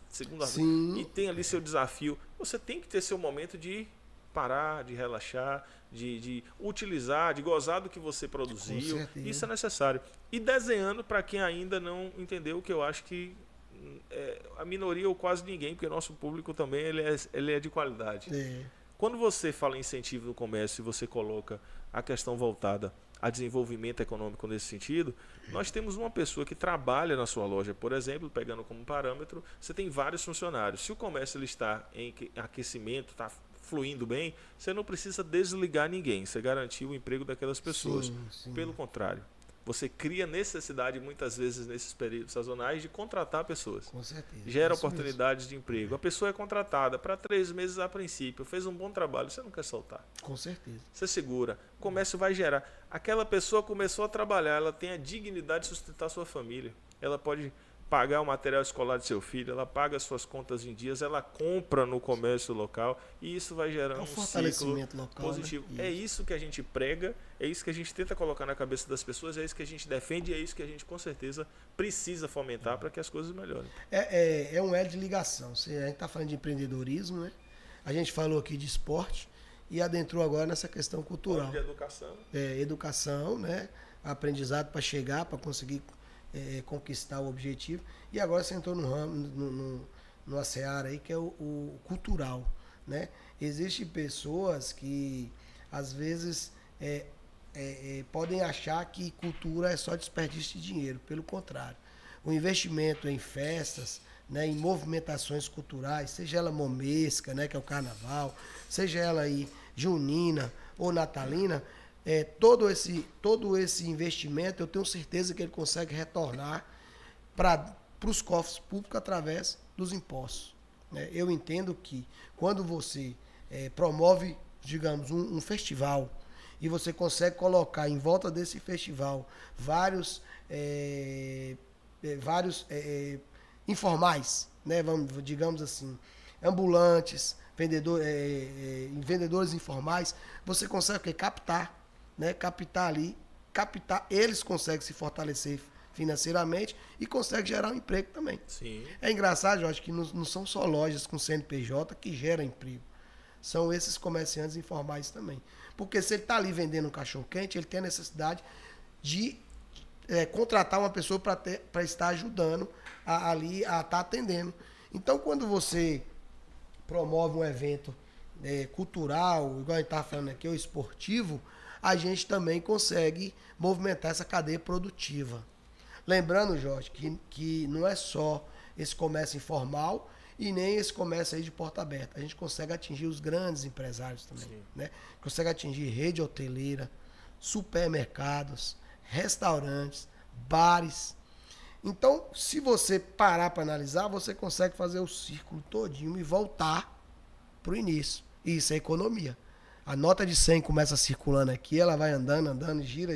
e tem ali seu desafio. Você tem que ter seu momento de parar, de relaxar, de utilizar, de gozar do que você produziu. Isso é necessário. E desenhando, para quem ainda não entendeu, o que eu acho que a minoria ou quase ninguém, porque o nosso público também ele é de qualidade. Quando você fala em incentivo no comércio e você coloca a questão voltada a desenvolvimento econômico nesse sentido, nós temos uma pessoa que trabalha na sua loja, por exemplo, pegando como parâmetro, você tem vários funcionários. Se o comércio ele está em aquecimento, está fluindo bem, você não precisa desligar ninguém, você garantiu o emprego daquelas pessoas. Sim. Pelo contrário, você cria necessidade, muitas vezes, nesses períodos sazonais, de contratar pessoas. Com certeza. Gera oportunidades de emprego. A pessoa é contratada para 3 meses a princípio, fez um bom trabalho, você não quer soltar. Com certeza. Você segura. O comércio vai gerar. Aquela pessoa começou a trabalhar, ela tem a dignidade de sustentar sua família. Ela pode pagar o material escolar de seu filho, ela paga suas contas em dias, ela compra no comércio local e isso vai gerando um fortalecimento ciclo local, positivo. né? É isso que a gente prega, é isso que a gente tenta colocar na cabeça das pessoas, é isso que a gente defende e é isso que a gente com certeza precisa fomentar para que as coisas melhorem. É um elo de ligação. A gente está falando de empreendedorismo, né? A gente falou aqui de esporte e adentrou agora nessa questão cultural. De educação. Educação, né? Aprendizado para chegar, para conseguir conquistar o objetivo. E agora você entrou no ramo, numa seara aí que é o cultural, né? Existem pessoas que às vezes podem achar que cultura é só desperdício de dinheiro. Pelo contrário, o investimento em festas, né, em movimentações culturais, seja ela momesca, né, que é o carnaval, seja ela aí junina ou natalina, todo esse investimento eu tenho certeza que ele consegue retornar para os cofres públicos através dos impostos, né? Eu entendo que quando você promove, digamos, um festival e você consegue colocar em volta desse festival vários informais, né? Digamos assim, ambulantes, vendedores informais, você consegue o quê? Captar, né? Captar ali, eles conseguem se fortalecer financeiramente e conseguem gerar um emprego também. Sim. É engraçado, Jorge, que não são só lojas com CNPJ que geram emprego. São esses comerciantes informais também. Porque se ele está ali vendendo um cachorro-quente, ele tem a necessidade de contratar uma pessoa para estar ajudando ali a estar atendendo. Então, quando você promove um evento cultural, igual a gente estava falando aqui, ou esportivo, a gente também consegue movimentar essa cadeia produtiva. Lembrando, Jorge, que não é só esse comércio informal e nem esse comércio aí de porta aberta. A gente consegue atingir os grandes empresários também, né? Consegue atingir rede hoteleira, supermercados, restaurantes, bares. Então, se você parar para analisar, você consegue fazer o círculo todinho e voltar para o início. Isso é economia. A nota de 100 começa circulando aqui, ela vai andando, gira,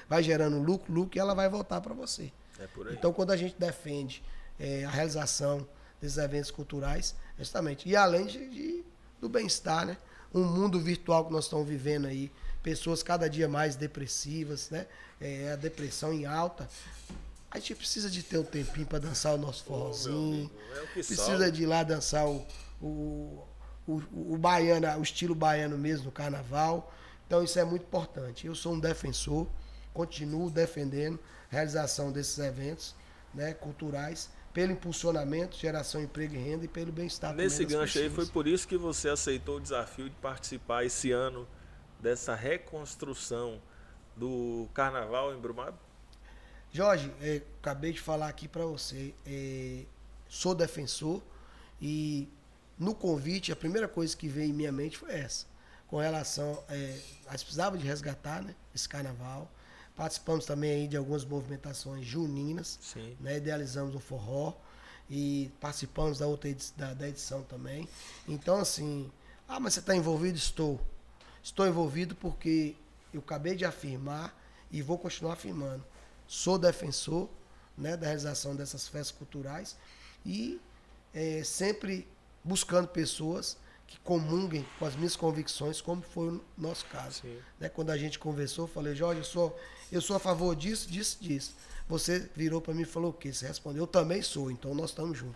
vai gerando lucro, e ela vai voltar para você. É por aí. Então, quando a gente defende a realização desses eventos culturais, justamente, e além do bem-estar, né? Um mundo virtual que nós estamos vivendo aí, pessoas cada dia mais depressivas, né? A depressão em alta. A gente precisa de ter um tempinho para dançar o nosso forrozinho, precisa de ir lá dançar o baiano, o estilo baiano mesmo no carnaval. Então isso é muito importante. Eu sou um defensor, continuo defendendo a realização desses eventos, né, culturais, pelo impulsionamento, geração de emprego e renda e pelo bem-estar. Nesse gancho aí, foi por isso que você aceitou o desafio de participar esse ano dessa reconstrução do Carnaval em Brumado? Jorge, acabei de falar aqui para você, sou defensor e no convite a primeira coisa que veio em minha mente foi essa, com relação, nós precisávamos de resgatar, né, esse carnaval. Participamos também aí de algumas movimentações juninas, né, idealizamos um forró e participamos da outra da edição também. Então assim, mas você está envolvido? Estou envolvido porque eu acabei de afirmar e vou continuar afirmando. Sou defensor, né, da realização dessas festas culturais e sempre buscando pessoas que comunguem com as minhas convicções, como foi o nosso caso. Né, quando a gente conversou, eu falei, Jorge, eu sou a favor disso. Você virou para mim e falou o quê? Você respondeu, eu também sou, então nós estamos juntos.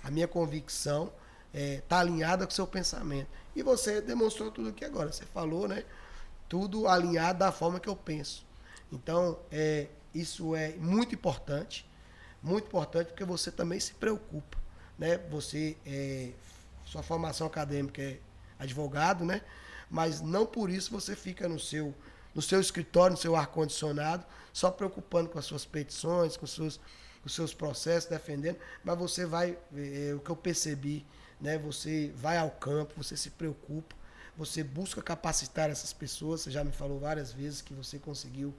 A minha convicção está alinhada com o seu pensamento. E você demonstrou tudo aqui agora. Você falou, né? Tudo alinhado da forma que eu penso. Então, isso é muito importante porque você também se preocupa, né? Você, sua formação acadêmica é advogado, né? Mas não por isso você fica no seu escritório, no seu ar-condicionado, só preocupando com as suas petições, com os seus processos, defendendo, mas você vai, o que eu percebi, né? Você vai ao campo, você se preocupa, você busca capacitar essas pessoas. Você já me falou várias vezes que você conseguiu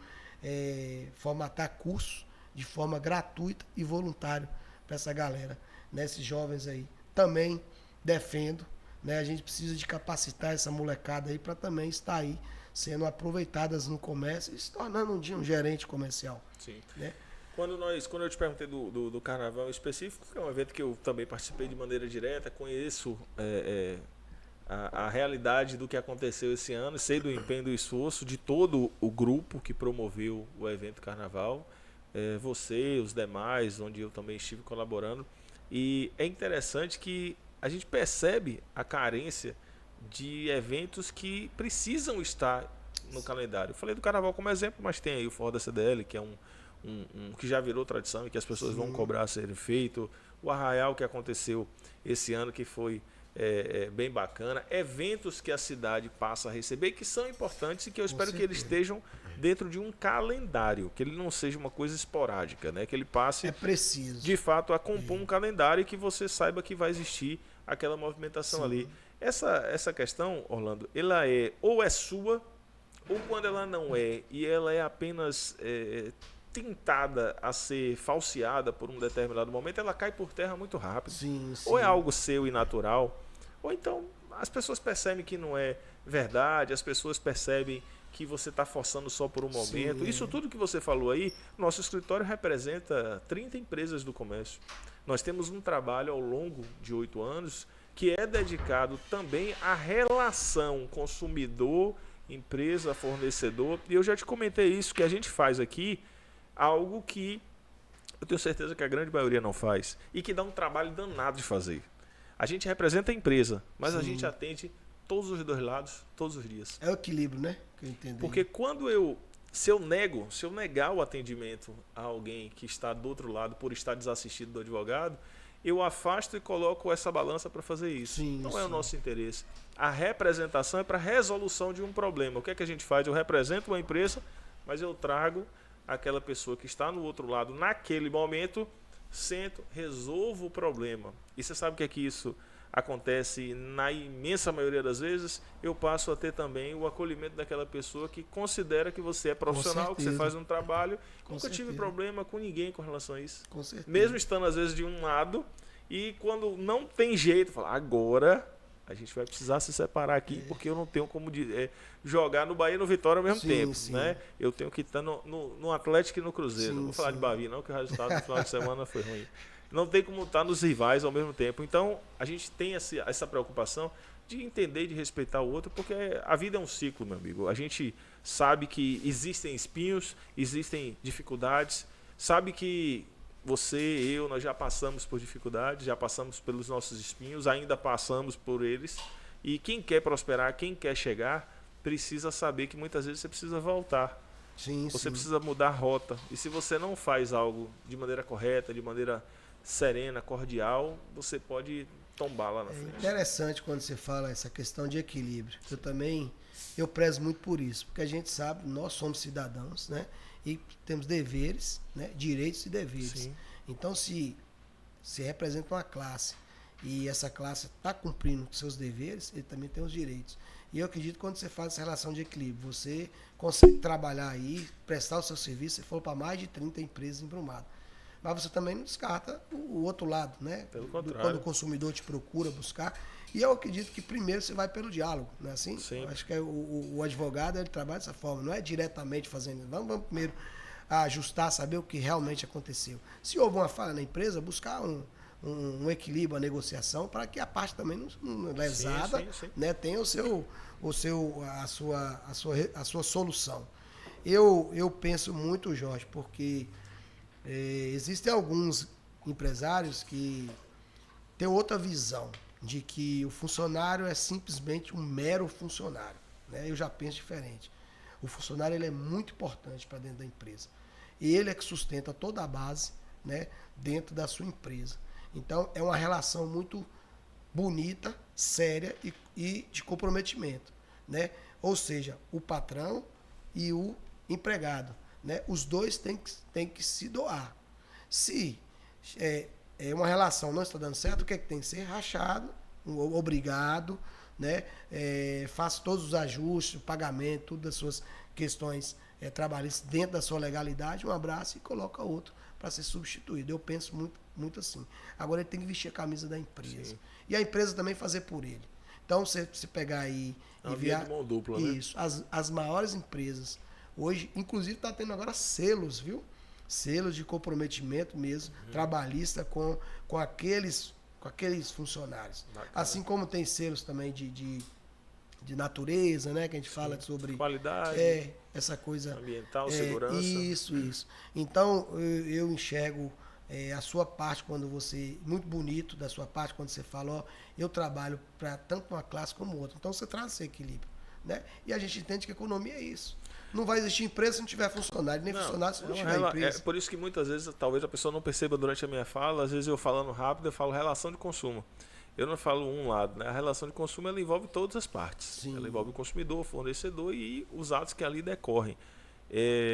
formatar cursos de forma gratuita e voluntária para essa galera, né? Esses jovens aí. Também defendo, né? A gente precisa de capacitar essa molecada aí para também estar aí sendo aproveitadas no comércio e se tornando um dia um gerente comercial. Sim. Né? Quando eu te perguntei do carnaval específico, que é um evento que eu também participei de maneira direta, conheço a realidade do que aconteceu esse ano, sei do empenho e do esforço de todo o grupo que promoveu o evento Carnaval, você, os demais, onde eu também estive colaborando. E é interessante que a gente percebe a carência de eventos que precisam estar no calendário. Eu falei do carnaval como exemplo, mas tem aí o Forró da CDL, que é um que já virou tradição e que as pessoas vão cobrar ser feito. O Arraial que aconteceu esse ano, que foi bem bacana. Eventos que a cidade passa a receber, que são importantes e que eu espero que eles estejam dentro de um calendário, que ele não seja uma coisa esporádica, né? Que ele passe preciso. de fato a compor um calendário e que você saiba que vai existir aquela movimentação ali. Essa questão, Orlando, ela ou é sua, ou quando ela não é, e ela é apenas tentada a ser falseada por um determinado momento, ela cai por terra muito rápido. Sim. Ou é algo seu e natural, ou então as pessoas percebem que não é verdade, as pessoas percebem que você está forçando só por um momento. Isso tudo que você falou aí, nosso escritório representa 30 empresas do comércio. Nós temos um trabalho ao longo de 8 anos que é dedicado também à relação consumidor, empresa, fornecedor. E eu já te comentei isso, que a gente faz aqui algo que eu tenho certeza que a grande maioria não faz e que dá um trabalho danado de fazer. A gente representa a empresa, mas a gente atende todos os dois lados, todos os dias. É o equilíbrio, né? Que eu entendi. Porque se eu negar o atendimento a alguém que está do outro lado por estar desassistido do advogado, eu afasto e coloco essa balança para fazer isso. Não é o nosso interesse. A representação é para resolução de um problema. O que é que a gente faz? Eu represento uma empresa, mas eu trago aquela pessoa que está no outro lado naquele momento, sento, resolvo o problema. E você sabe o que é que isso acontece na imensa maioria das vezes? Eu passo a ter também o acolhimento daquela pessoa que considera que você é profissional, que você faz um trabalho. Nunca tive problema com ninguém com relação a isso. Com certeza. Mesmo estando às vezes de um lado, e quando não tem jeito, falar, agora a gente vai precisar se separar aqui, porque eu não tenho como jogar no Bahia e no Vitória ao mesmo tempo. Né? Eu tenho que estar no Atlético e no Cruzeiro. Não vou falar de Bahia, não, que o resultado do final de semana foi ruim. Não tem como estar nos rivais ao mesmo tempo. Então, a gente tem essa preocupação de entender e de respeitar o outro, porque a vida é um ciclo, meu amigo. A gente sabe que existem espinhos, existem dificuldades, sabe que você, eu, nós já passamos por dificuldades, já passamos pelos nossos espinhos, ainda passamos por eles. E quem quer prosperar, quem quer chegar, precisa saber que muitas vezes você precisa voltar. Você precisa mudar a rota. E se você não faz algo de maneira correta, de maneira serena, cordial, você pode tombar lá na frente. É interessante quando você fala essa questão de equilíbrio. Eu prezo muito por isso, porque a gente sabe, nós somos cidadãos, né? E temos deveres, né? Direitos e deveres. Sim. Então, se representa uma classe e essa classe está cumprindo seus deveres, ele também tem os direitos. E eu acredito que quando você faz essa relação de equilíbrio, você consegue trabalhar aí, prestar o seu serviço, você falou para mais de 30 empresas em Brumado. Mas você também não descarta o outro lado, né? Pelo contrário. Quando o consumidor te procura buscar. E eu acredito que primeiro você vai pelo diálogo, não é assim? Sim. Eu acho que o advogado ele trabalha dessa forma, não é diretamente fazendo. Vamos primeiro ajustar, saber o que realmente aconteceu. Se houve uma falha na empresa, buscar um equilíbrio, a negociação, para que a parte também não lesada, sim. Né, tenha a sua solução. Eu penso muito, Jorge, porque existem alguns empresários que têm outra visão de que o funcionário é simplesmente um mero funcionário, né? Eu já penso diferente. O funcionário ele é muito importante para dentro da empresa. Ele é que sustenta toda a base, né, dentro da sua empresa. Então, é uma relação muito bonita, séria e de comprometimento, né? Ou seja, o patrão e o empregado, né? Os dois têm que se doar. Se uma relação não está dando certo, o que é que tem que ser? Rachado, obrigado, né? Faça todos os ajustes, o pagamento, todas as suas questões trabalhistas dentro da sua legalidade, um abraço e coloca outro para ser substituído. Eu penso muito, muito assim. Agora ele tem que vestir a camisa da empresa. Sim. E a empresa também fazer por ele. Então, se pegar aí e via de mão dupla, isso, né? As maiores empresas, hoje, inclusive está tendo agora selos, viu? Selos de comprometimento mesmo, trabalhista com aqueles funcionários. Bacana. Assim como tem selos também de natureza, né? Que a gente fala sobre qualidade, essa coisa ambiental, segurança. Isso. Então, eu enxergo a sua parte quando você, muito bonito da sua parte quando você fala, ó, eu trabalho para tanto uma classe como outra. Então você traz esse equilíbrio, né? E a gente entende que a economia é isso. Não vai existir empresa se não tiver funcionário, nem funcionário se não tiver empresa. É por isso que muitas vezes, talvez a pessoa não perceba durante a minha fala, às vezes eu falando rápido, eu falo relação de consumo. Eu não falo um lado, né? A relação de consumo ela envolve todas as partes. Sim. Ela envolve o consumidor, o fornecedor e os atos que ali decorrem.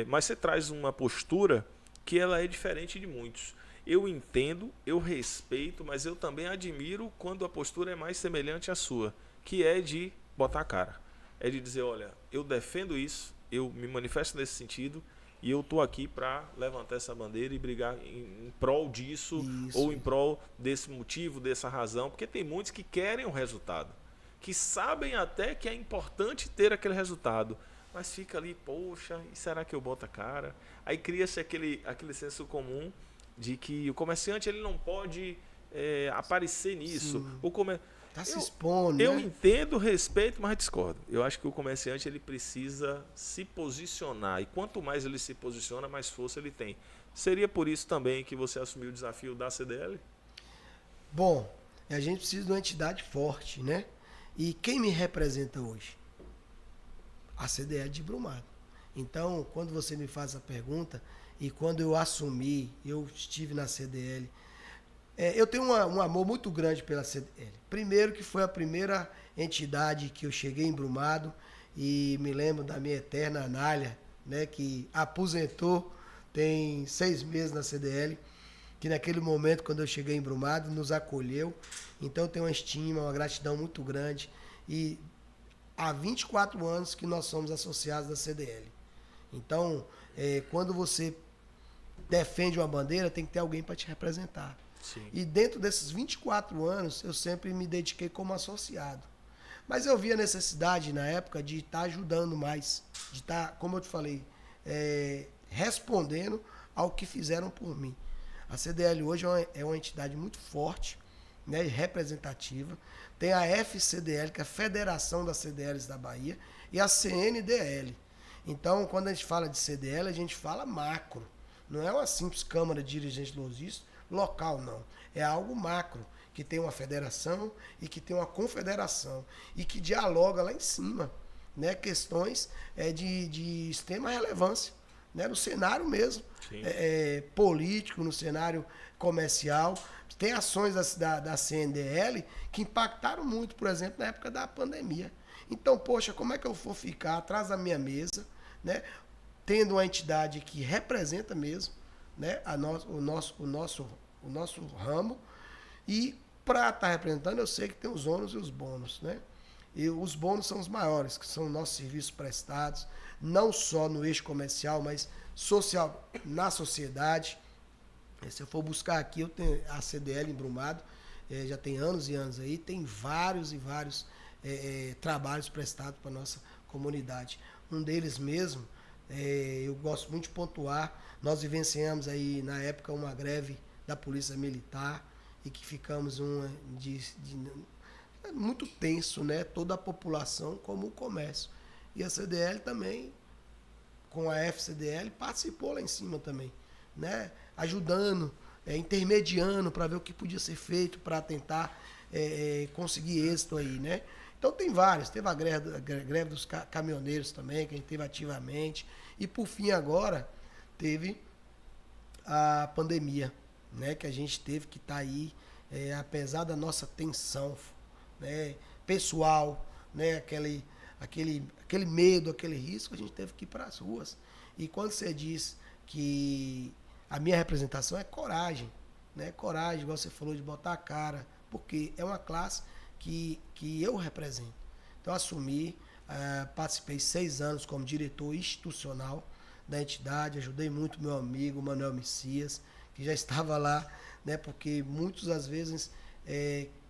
Mas você traz uma postura que ela é diferente de muitos. Eu entendo, eu respeito, mas eu também admiro quando a postura é mais semelhante à sua, que é de botar a cara. É de dizer, olha, eu defendo isso, eu me manifesto nesse sentido e eu estou aqui para levantar essa bandeira e brigar em prol disso ou em prol desse motivo, dessa razão, porque tem muitos que querem um resultado, que sabem até que é importante ter aquele resultado, mas fica ali, poxa, e será que eu boto a cara? Aí cria-se aquele senso comum de que o comerciante ele não pode aparecer nisso. Tá se expondo, eu né? entendo, respeito, mas discordo. Eu acho que o comerciante ele precisa se posicionar. E quanto mais ele se posiciona, mais força ele tem. Seria por isso também que você assumiu o desafio da CDL? Bom, a gente precisa de uma entidade forte, né? E quem me representa hoje? A CDL de Brumado. Então, quando você me faz a pergunta, e quando eu assumi, eu estive na CDL, eu tenho um amor muito grande pela CDL. Primeiro que foi a primeira entidade que eu cheguei em Brumado e me lembro da minha eterna Anália, né, que aposentou tem 6 meses na CDL, que naquele momento, quando eu cheguei em Brumado, nos acolheu. Então eu tenho uma estima, uma gratidão muito grande. E há 24 anos que nós somos associados da CDL. Então, quando você defende uma bandeira, tem que ter alguém para te representar. Sim. E dentro desses 24 anos, eu sempre me dediquei como associado. Mas eu vi a necessidade, na época, de estar ajudando mais, de estar, como eu te falei, respondendo ao que fizeram por mim. A CDL hoje é uma entidade muito forte, né, representativa. Tem a FCDL, que é a Federação das CDLs da Bahia, e a CNDL. Então, quando a gente fala de CDL, a gente fala macro. Não é uma simples Câmara de Dirigentes Logísticos local, não. É algo macro, que tem uma federação e que tem uma confederação e que dialoga lá em cima, né? Questões de extrema relevância, né? No cenário mesmo, político, no cenário comercial. Tem ações da CNDL que impactaram muito, por exemplo, na época da pandemia. Então, poxa, como é que eu vou ficar atrás da minha mesa, né? Tendo uma entidade que representa mesmo, né, o nosso ramo, e para estar representando eu sei que tem os ônus e os bônus, né? E os bônus são os maiores, que são nossos serviços prestados, não só no eixo comercial, mas social, na sociedade. Se eu for buscar aqui, eu tenho a CDL em Brumado, já tem anos e anos aí, tem vários e vários trabalhos prestados para a nossa comunidade. Um deles mesmo, eu gosto muito de pontuar, nós vivenciamos aí na época uma greve da Polícia Militar e que ficamos muito tenso, né? Toda a população como o comércio. E a CDL também, com a FCDL, participou lá em cima também, né? Ajudando, intermediando para ver o que podia ser feito para tentar conseguir êxito aí, né? Então tem vários, teve a greve dos caminhoneiros também, que a gente teve ativamente, e por fim agora teve a pandemia, né, que a gente teve que estar aí, apesar da nossa tensão, né, pessoal, né, aquele medo, aquele risco, a gente teve que ir para as ruas. E quando você diz que a minha representação é coragem, né, coragem, igual você falou, de botar a cara, porque é uma classe que eu represento. Então assumi, participei 6 anos como diretor institucional da entidade, ajudei muito meu amigo Manuel Messias, que já estava lá, né, porque muitos às vezes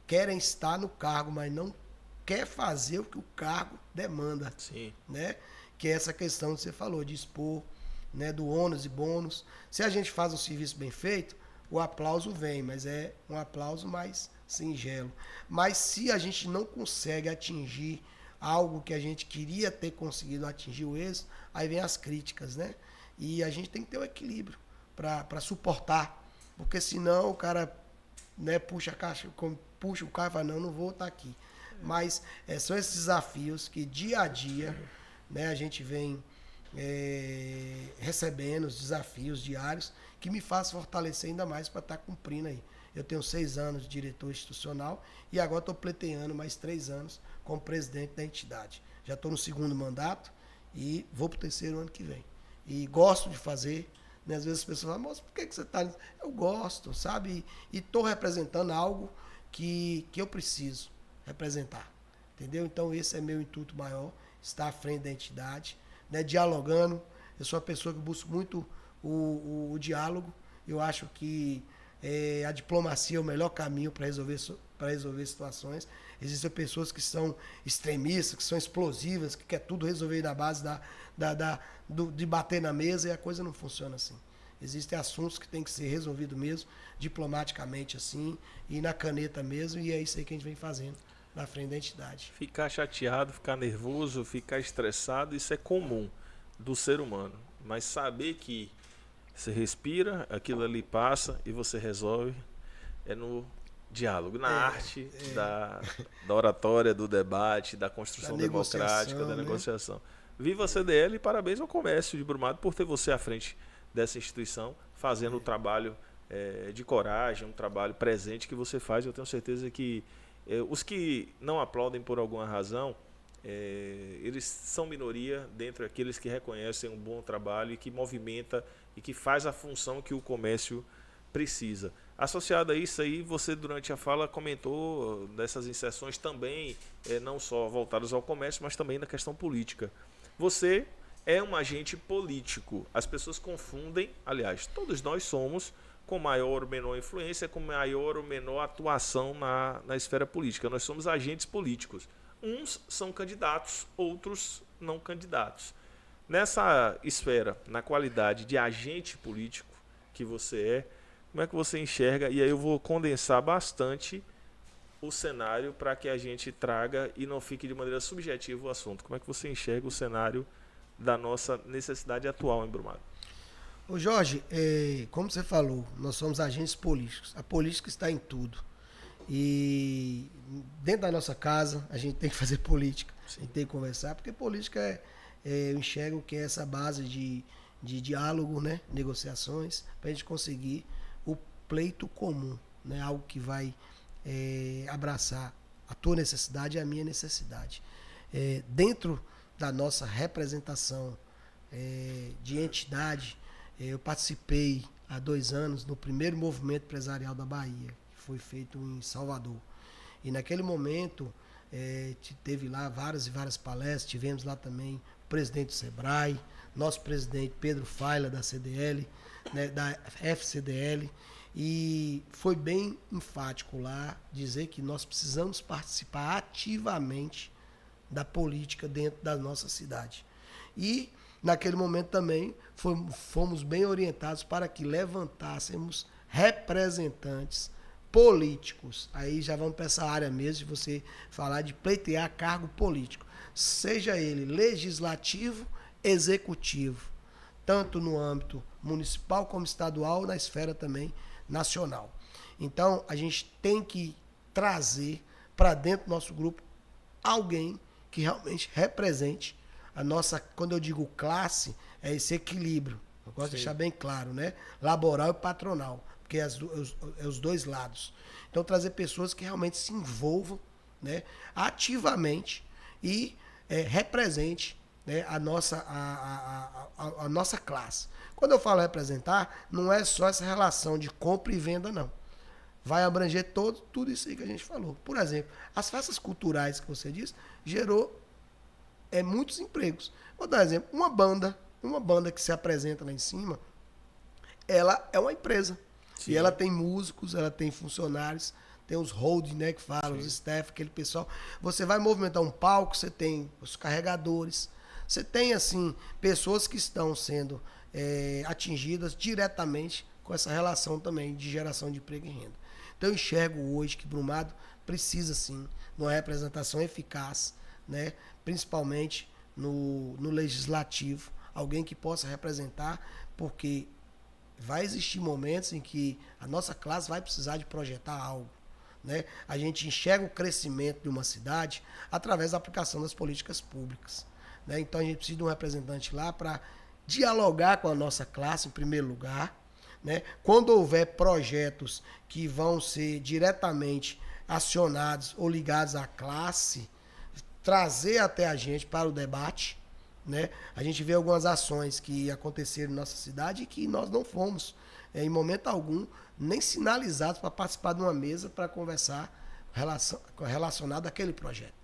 querem estar no cargo, mas não quer fazer o que o cargo demanda. Sim. Né? Que é essa questão que você falou, de expor, né, do ônus e bônus. Se a gente faz um serviço bem feito, o aplauso vem, mas é um aplauso mais singelo. Mas se a gente não consegue atingir algo que a gente queria ter conseguido atingir o êxito, aí vem as críticas, né? E a gente tem que ter o equilíbrio para suportar, porque senão o cara, né, puxa a caixa, puxa o carro e fala, não vou estar aqui. Mas são esses desafios que dia a dia, né, a gente vem recebendo os desafios diários que me faz fortalecer ainda mais para estar cumprindo aí. Eu tenho 6 anos de diretor institucional e agora estou pleiteando mais 3 anos como presidente da entidade. Já estou no 2º mandato e vou para o 3º ano que vem. E gosto de fazer, né? Às vezes as pessoas falam, moço, por que você está... Eu gosto, sabe? E estou representando algo que eu preciso representar, entendeu? Então esse é meu intuito maior, estar à frente da entidade, né? Dialogando. Eu sou uma pessoa que busco muito o diálogo. Eu acho que a diplomacia é o melhor caminho para resolver situações. Existem pessoas que são extremistas, que são explosivas, que quer tudo resolver na base de bater na mesa, e a coisa não funciona assim. Existem assuntos que tem que ser resolvidos mesmo, diplomaticamente assim, e na caneta mesmo, e é isso aí que a gente vem fazendo na frente da entidade. Ficar chateado, ficar nervoso, ficar estressado, isso é comum do ser humano. Mas saber que você respira, aquilo ali passa e você resolve, é no diálogo, na arte da oratória, do debate, da construção democrática, da negociação. Viva a CDL e parabéns ao comércio de Brumado por ter você à frente dessa instituição, fazendo o trabalho de coragem, um trabalho presente que você faz. Eu tenho certeza que os que não aplaudem por alguma razão, eles são minoria dentre aqueles que reconhecem um bom trabalho e que movimenta e que faz a função que o comércio precisa. Associado a isso aí, você durante a fala comentou dessas inserções também, não só voltadas ao comércio, mas também na questão política. Você é um agente político. As pessoas confundem, aliás, todos nós somos, com maior ou menor influência, com maior ou menor atuação na esfera política. Nós somos agentes políticos. Uns são candidatos, outros não candidatos. Nessa esfera, na qualidade de agente político que você é, como é que você enxerga? E aí eu vou condensar bastante o cenário para que a gente traga e não fique de maneira subjetiva o assunto. Como é que você enxerga o cenário da nossa necessidade atual em Brumado? Ô Jorge, como você falou, nós somos agentes políticos. A política está em tudo. E dentro da nossa casa, a gente tem que fazer política. Sim. A gente tem que conversar, porque política eu enxergo que é essa base de diálogo, né? Negociações, para a gente conseguir o pleito comum, né? Algo que vai abraçar a tua necessidade e a minha necessidade. Dentro da nossa representação de entidade, eu participei há 2 anos no primeiro movimento empresarial da Bahia, que foi feito em Salvador. E naquele momento teve lá várias e várias palestras, tivemos lá também o presidente do Sebrae, nosso presidente Pedro Faila da CDL, né, da FCDL, e foi bem enfático lá dizer que nós precisamos participar ativamente da política dentro da nossa cidade. E naquele momento também fomos bem orientados para que levantássemos representantes políticos. Aí já vamos para essa área mesmo de você falar de pleitear cargo político. Seja ele legislativo, executivo, tanto no âmbito municipal como estadual, na esfera também nacional. Então, a gente tem que trazer para dentro do nosso grupo alguém que realmente represente a nossa, quando eu digo classe, é esse equilíbrio. Eu gosto de deixar bem claro, né? Laboral e patronal, porque é os dois lados. Então, trazer pessoas que realmente se envolvam, né, ativamente e represente, né, a nossa classe. Quando eu falo representar, não é só essa relação de compra e venda, não. Vai abranger tudo isso aí que a gente falou. Por exemplo, as festas culturais que você disse, gerou muitos empregos. Vou dar um exemplo. Uma banda que se apresenta lá em cima, ela é uma empresa. Sim. E ela tem músicos, ela tem funcionários, tem os holding, né, que falam, os staff, aquele pessoal. Você vai movimentar um palco, você tem os carregadores, você tem, assim, pessoas que estão sendo atingidas diretamente com essa relação também de geração de emprego e renda. Então eu enxergo hoje que Brumado precisa, sim, de uma representação eficaz, né, principalmente no legislativo, alguém que possa representar, porque vai existir momentos em que a nossa classe vai precisar de projetar algo, né? A gente enxerga o crescimento de uma cidade através da aplicação das políticas públicas, né? Então a gente precisa de um representante lá para dialogar com a nossa classe, em primeiro lugar, né? Quando houver projetos que vão ser diretamente acionados ou ligados à classe, trazer até a gente para o debate, né? A gente vê algumas ações que aconteceram em nossa cidade e que nós não fomos, em momento algum, nem sinalizados para participar de uma mesa para conversar relacionado àquele projeto.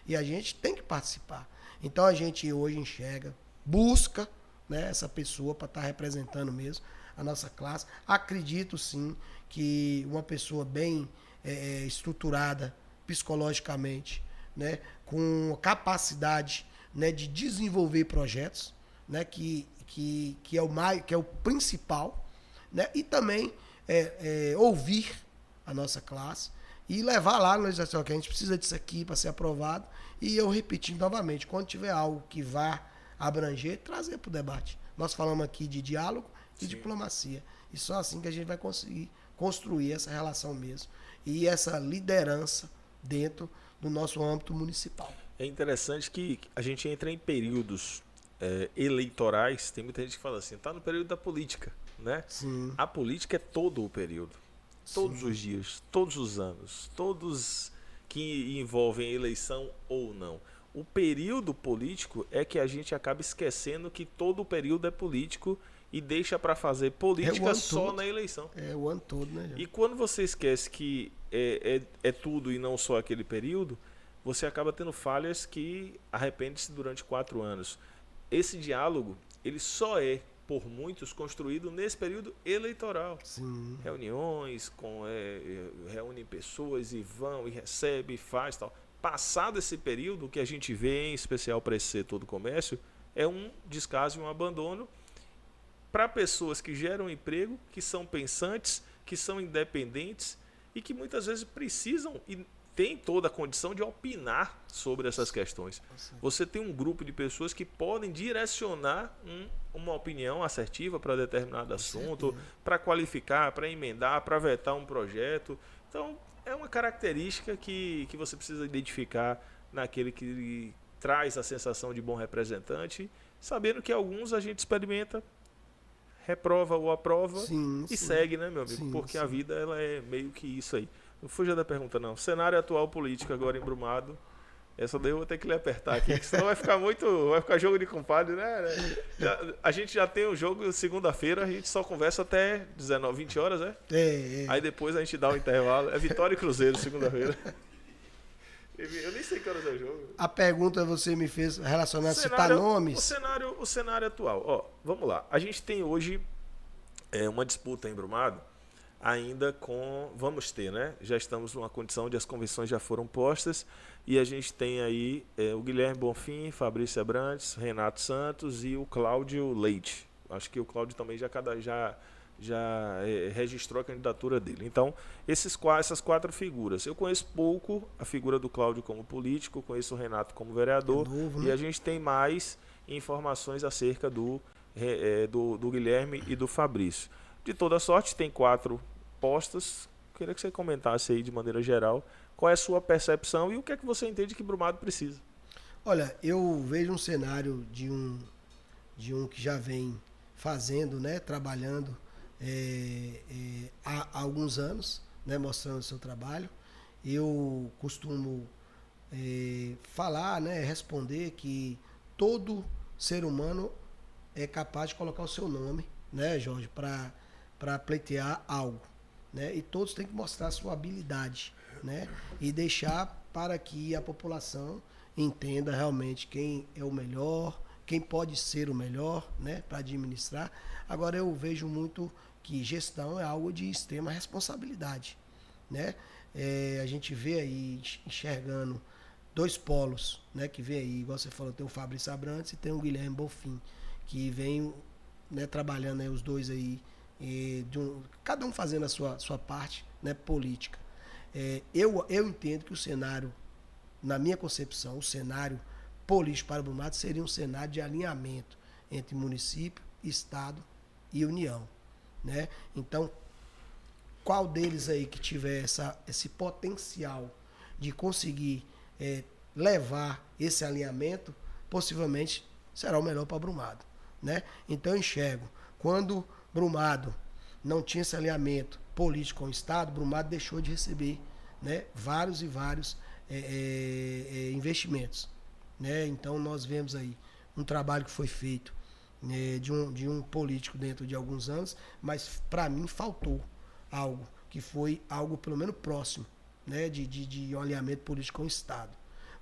E a gente tem que participar. Então a gente hoje enxerga, busca, né, essa pessoa para estar representando mesmo a nossa classe. Acredito sim que uma pessoa bem estruturada psicologicamente, né, com capacidade, né, de desenvolver projetos, né, que é o principal, né, e também ouvir a nossa classe e levar lá na legislação que a gente precisa disso aqui para ser aprovado. E eu repetindo novamente, quando tiver algo que vá abranger, trazer para o debate. Nós falamos aqui de diálogo e diplomacia. E só assim que a gente vai conseguir construir essa relação mesmo e essa liderança dentro do nosso âmbito municipal. É interessante que a gente entra em períodos eleitorais. Tem muita gente que fala assim, está no período da política, né? Sim. A política é todo o período, todos Sim. os dias, todos os anos, todos que envolvem eleição ou não. O período político é que a gente acaba esquecendo que todo o período é político e deixa para fazer política só todo. na eleição. É o ano todo, né, gente? E quando você esquece que é tudo e não só aquele período, você acaba tendo falhas que arrepende-se durante 4 anos. Esse diálogo, ele só é, por muitos, construído nesse período eleitoral. Sim. Reuniões, reúnem pessoas e vão e recebe e faz tal. Passado esse período, o que a gente vê, em especial para esse setor do comércio, é um descaso e um abandono para pessoas que geram emprego, que são pensantes, que são independentes e que muitas vezes precisam e têm toda a condição de opinar sobre essas questões. Você tem um grupo de pessoas que podem direcionar uma opinião assertiva para determinado assunto, para qualificar, para emendar, para vetar um projeto. Então, é uma característica que você precisa identificar naquele que traz a sensação de bom representante, sabendo que alguns a gente experimenta, reprova ou aprova e segue, né, meu amigo? Sim, porque sim. a vida ela é meio que isso aí. Não fuja da pergunta, não. Cenário atual político agora em Brumado. Essa daí eu vou ter que lhe apertar aqui, que senão vai ficar jogo de compadre, né? A gente já tem o jogo segunda-feira, a gente só conversa até 19, 20 horas, né? Aí depois a gente dá o intervalo. É Vitória e Cruzeiro, segunda-feira. Eu nem sei que horas é o jogo. A pergunta você me fez relacionada a citar nomes. O cenário atual. Ó, vamos lá. A gente tem hoje uma disputa em Brumado, ainda vamos ter, né? Já estamos numa condição de as convenções já foram postas e a gente tem aí o Guilherme Bonfim, Fabrício Abrantes, Renato Santos e o Cláudio Leite. Acho que o Cláudio também já registrou a candidatura dele. Então, essas 4 figuras. Eu conheço pouco a figura do Cláudio como político, conheço o Renato como vereador, novo, né? E a gente tem mais informações acerca do Guilherme e do Fabrício. De toda sorte, tem 4 postas. Queria que você comentasse aí de maneira geral qual é a sua percepção e o que é que você entende que Brumado precisa. Olha, eu vejo um cenário de um que já vem fazendo, né, trabalhando há alguns anos, né, mostrando o seu trabalho. Eu costumo falar, né, responder que todo ser humano é capaz de colocar o seu nome, né, Jorge, para pleitear algo, né? E todos têm que mostrar a sua habilidade, né? E deixar para que a população entenda realmente quem é o melhor, quem pode ser o melhor, né, para administrar. Agora eu vejo muito que gestão é algo de extrema responsabilidade, né? A gente vê aí enxergando 2 polos, né, que vem aí, igual você falou, tem o Fabrício Abrantes e tem o Guilherme Bonfim, que vem, né, trabalhando aí os dois aí, cada um fazendo a sua parte, né, política. Eu entendo que o cenário, na minha concepção, o cenário político para o Brumado seria um cenário de alinhamento entre município, estado e União, né? Então, qual deles aí que tiver esse potencial de conseguir levar esse alinhamento, possivelmente será o melhor para Brumado, né? Então eu enxergo, quando Brumado não tinha esse alinhamento político com o Estado, Brumado deixou de receber, né, vários e vários investimentos, né? Então nós vemos aí um trabalho que foi feito, né, de um político dentro de alguns anos, mas para mim faltou algo que foi algo pelo menos próximo, né, de um alinhamento político com o Estado,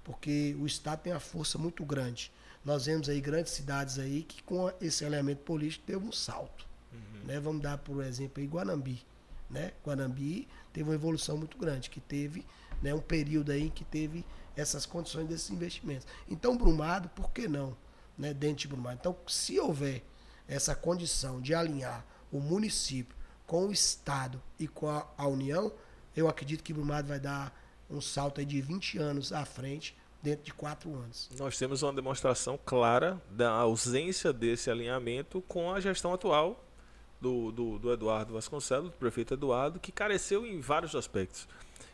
porque o Estado tem uma força muito grande. Nós vemos aí grandes cidades aí que com esse alinhamento político teve um salto, né? Vamos dar por exemplo aí Guanambi, né? Guanambi teve uma evolução muito grande, que teve, né, um período aí que teve essas condições desses investimentos. Então Brumado, por que não, né, dentro de Brumado? Então, se houver essa condição de alinhar o município com o Estado e com a União, eu acredito que Brumado vai dar um salto aí de 20 anos à frente dentro de 4 anos. Nós temos uma demonstração clara da ausência desse alinhamento com a gestão atual do Eduardo Vasconcelos, do prefeito Eduardo, que careceu em vários aspectos.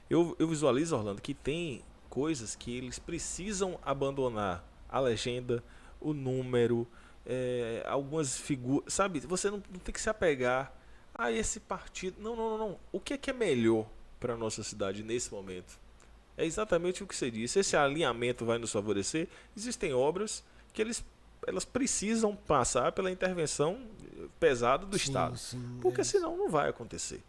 Eu visualizo, Orlando, que tem coisas que eles precisam abandonar. A legenda, o número, algumas figuras. Sabe, você não tem que se apegar a esse partido. Não. O que é melhor para a nossa cidade nesse momento? É exatamente o que você disse. Esse alinhamento vai nos favorecer. Existem obras que elas precisam passar pela intervenção pesada do Estado. Sim, porque senão não vai acontecer.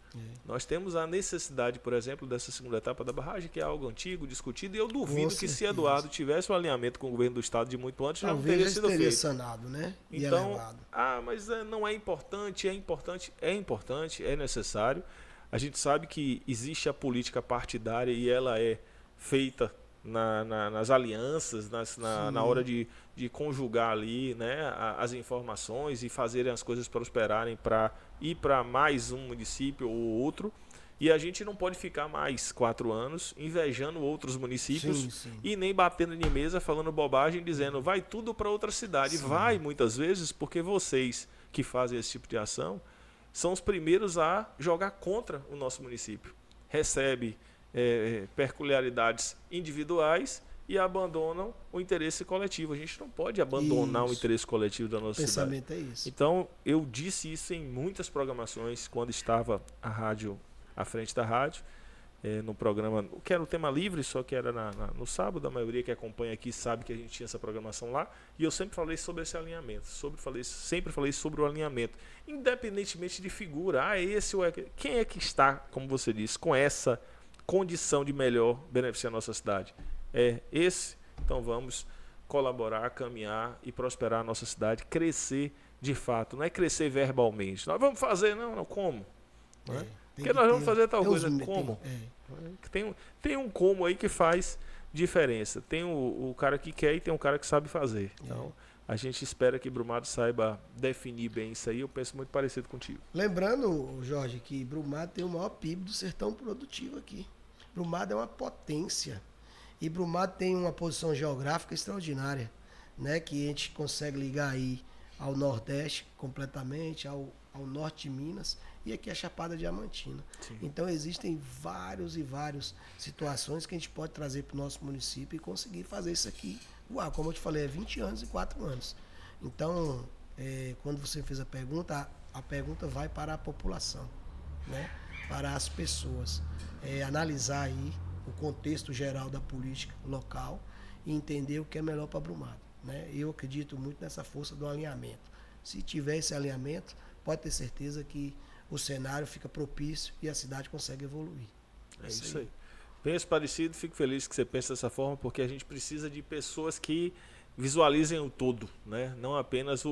Nós temos a necessidade, por exemplo, dessa segunda etapa da barragem, que é algo antigo, discutido, e eu duvido que se Eduardo tivesse um alinhamento com o governo do Estado de muito antes, talvez já não teria sido feito. sanado, né? Então, mas não é importante, é importante, é necessário. A gente sabe que existe a política partidária e ela é feita nas alianças, na hora de conjugar ali, né, as informações e fazerem as coisas prosperarem para ir para mais um município ou outro. E a gente não pode ficar mais 4 anos invejando outros municípios e nem batendo em mesa falando bobagem, dizendo vai tudo para outra cidade. Vai muitas vezes porque vocês que fazem esse tipo de ação são os primeiros a jogar contra o nosso município. Recebe peculiaridades individuais e abandonam o interesse coletivo. A gente não pode abandonar o interesse coletivo da nossa cidade. O pensamento é isso. Então, eu disse isso em muitas programações, quando estava a rádio à frente da rádio, no programa, que era o tema livre, só que era no sábado. A maioria que acompanha aqui sabe que a gente tinha essa programação lá, e eu sempre falei sobre esse alinhamento, sempre falei sobre o alinhamento, independentemente de figura, esse ou aquele. Quem é que está, como você disse, com essa condição de melhor beneficiar a nossa cidade? É esse. Então vamos colaborar, caminhar e prosperar a nossa cidade, crescer de fato. Não é crescer verbalmente. Nós vamos fazer, não como? Porque nós vamos fazer tal coisa, como? Tem um como aí que faz diferença. Tem o cara que quer e tem um cara que sabe fazer. Então, a gente espera que Brumado saiba definir bem isso aí. Eu penso muito parecido contigo. Lembrando, Jorge, que Brumado tem o maior PIB do sertão produtivo aqui. Brumado é uma potência. E Brumado tem uma posição geográfica extraordinária, né? Que a gente consegue ligar aí ao Nordeste completamente, ao norte de Minas e aqui a Chapada Diamantina. Sim. Então existem várias situações que a gente pode trazer para o nosso município e conseguir fazer isso aqui. Como eu te falei, é 20 anos e 4 anos. Então, quando você fez a pergunta vai para a população, né? Para as pessoas. Analisar aí o contexto geral da política local e entender o que é melhor para Brumado, né? Eu acredito muito nessa força do alinhamento. Se tiver esse alinhamento, pode ter certeza que o cenário fica propício e a cidade consegue evoluir. É isso aí. Penso parecido, fico feliz que você pense dessa forma, porque a gente precisa de pessoas que visualizem o todo, né? Não apenas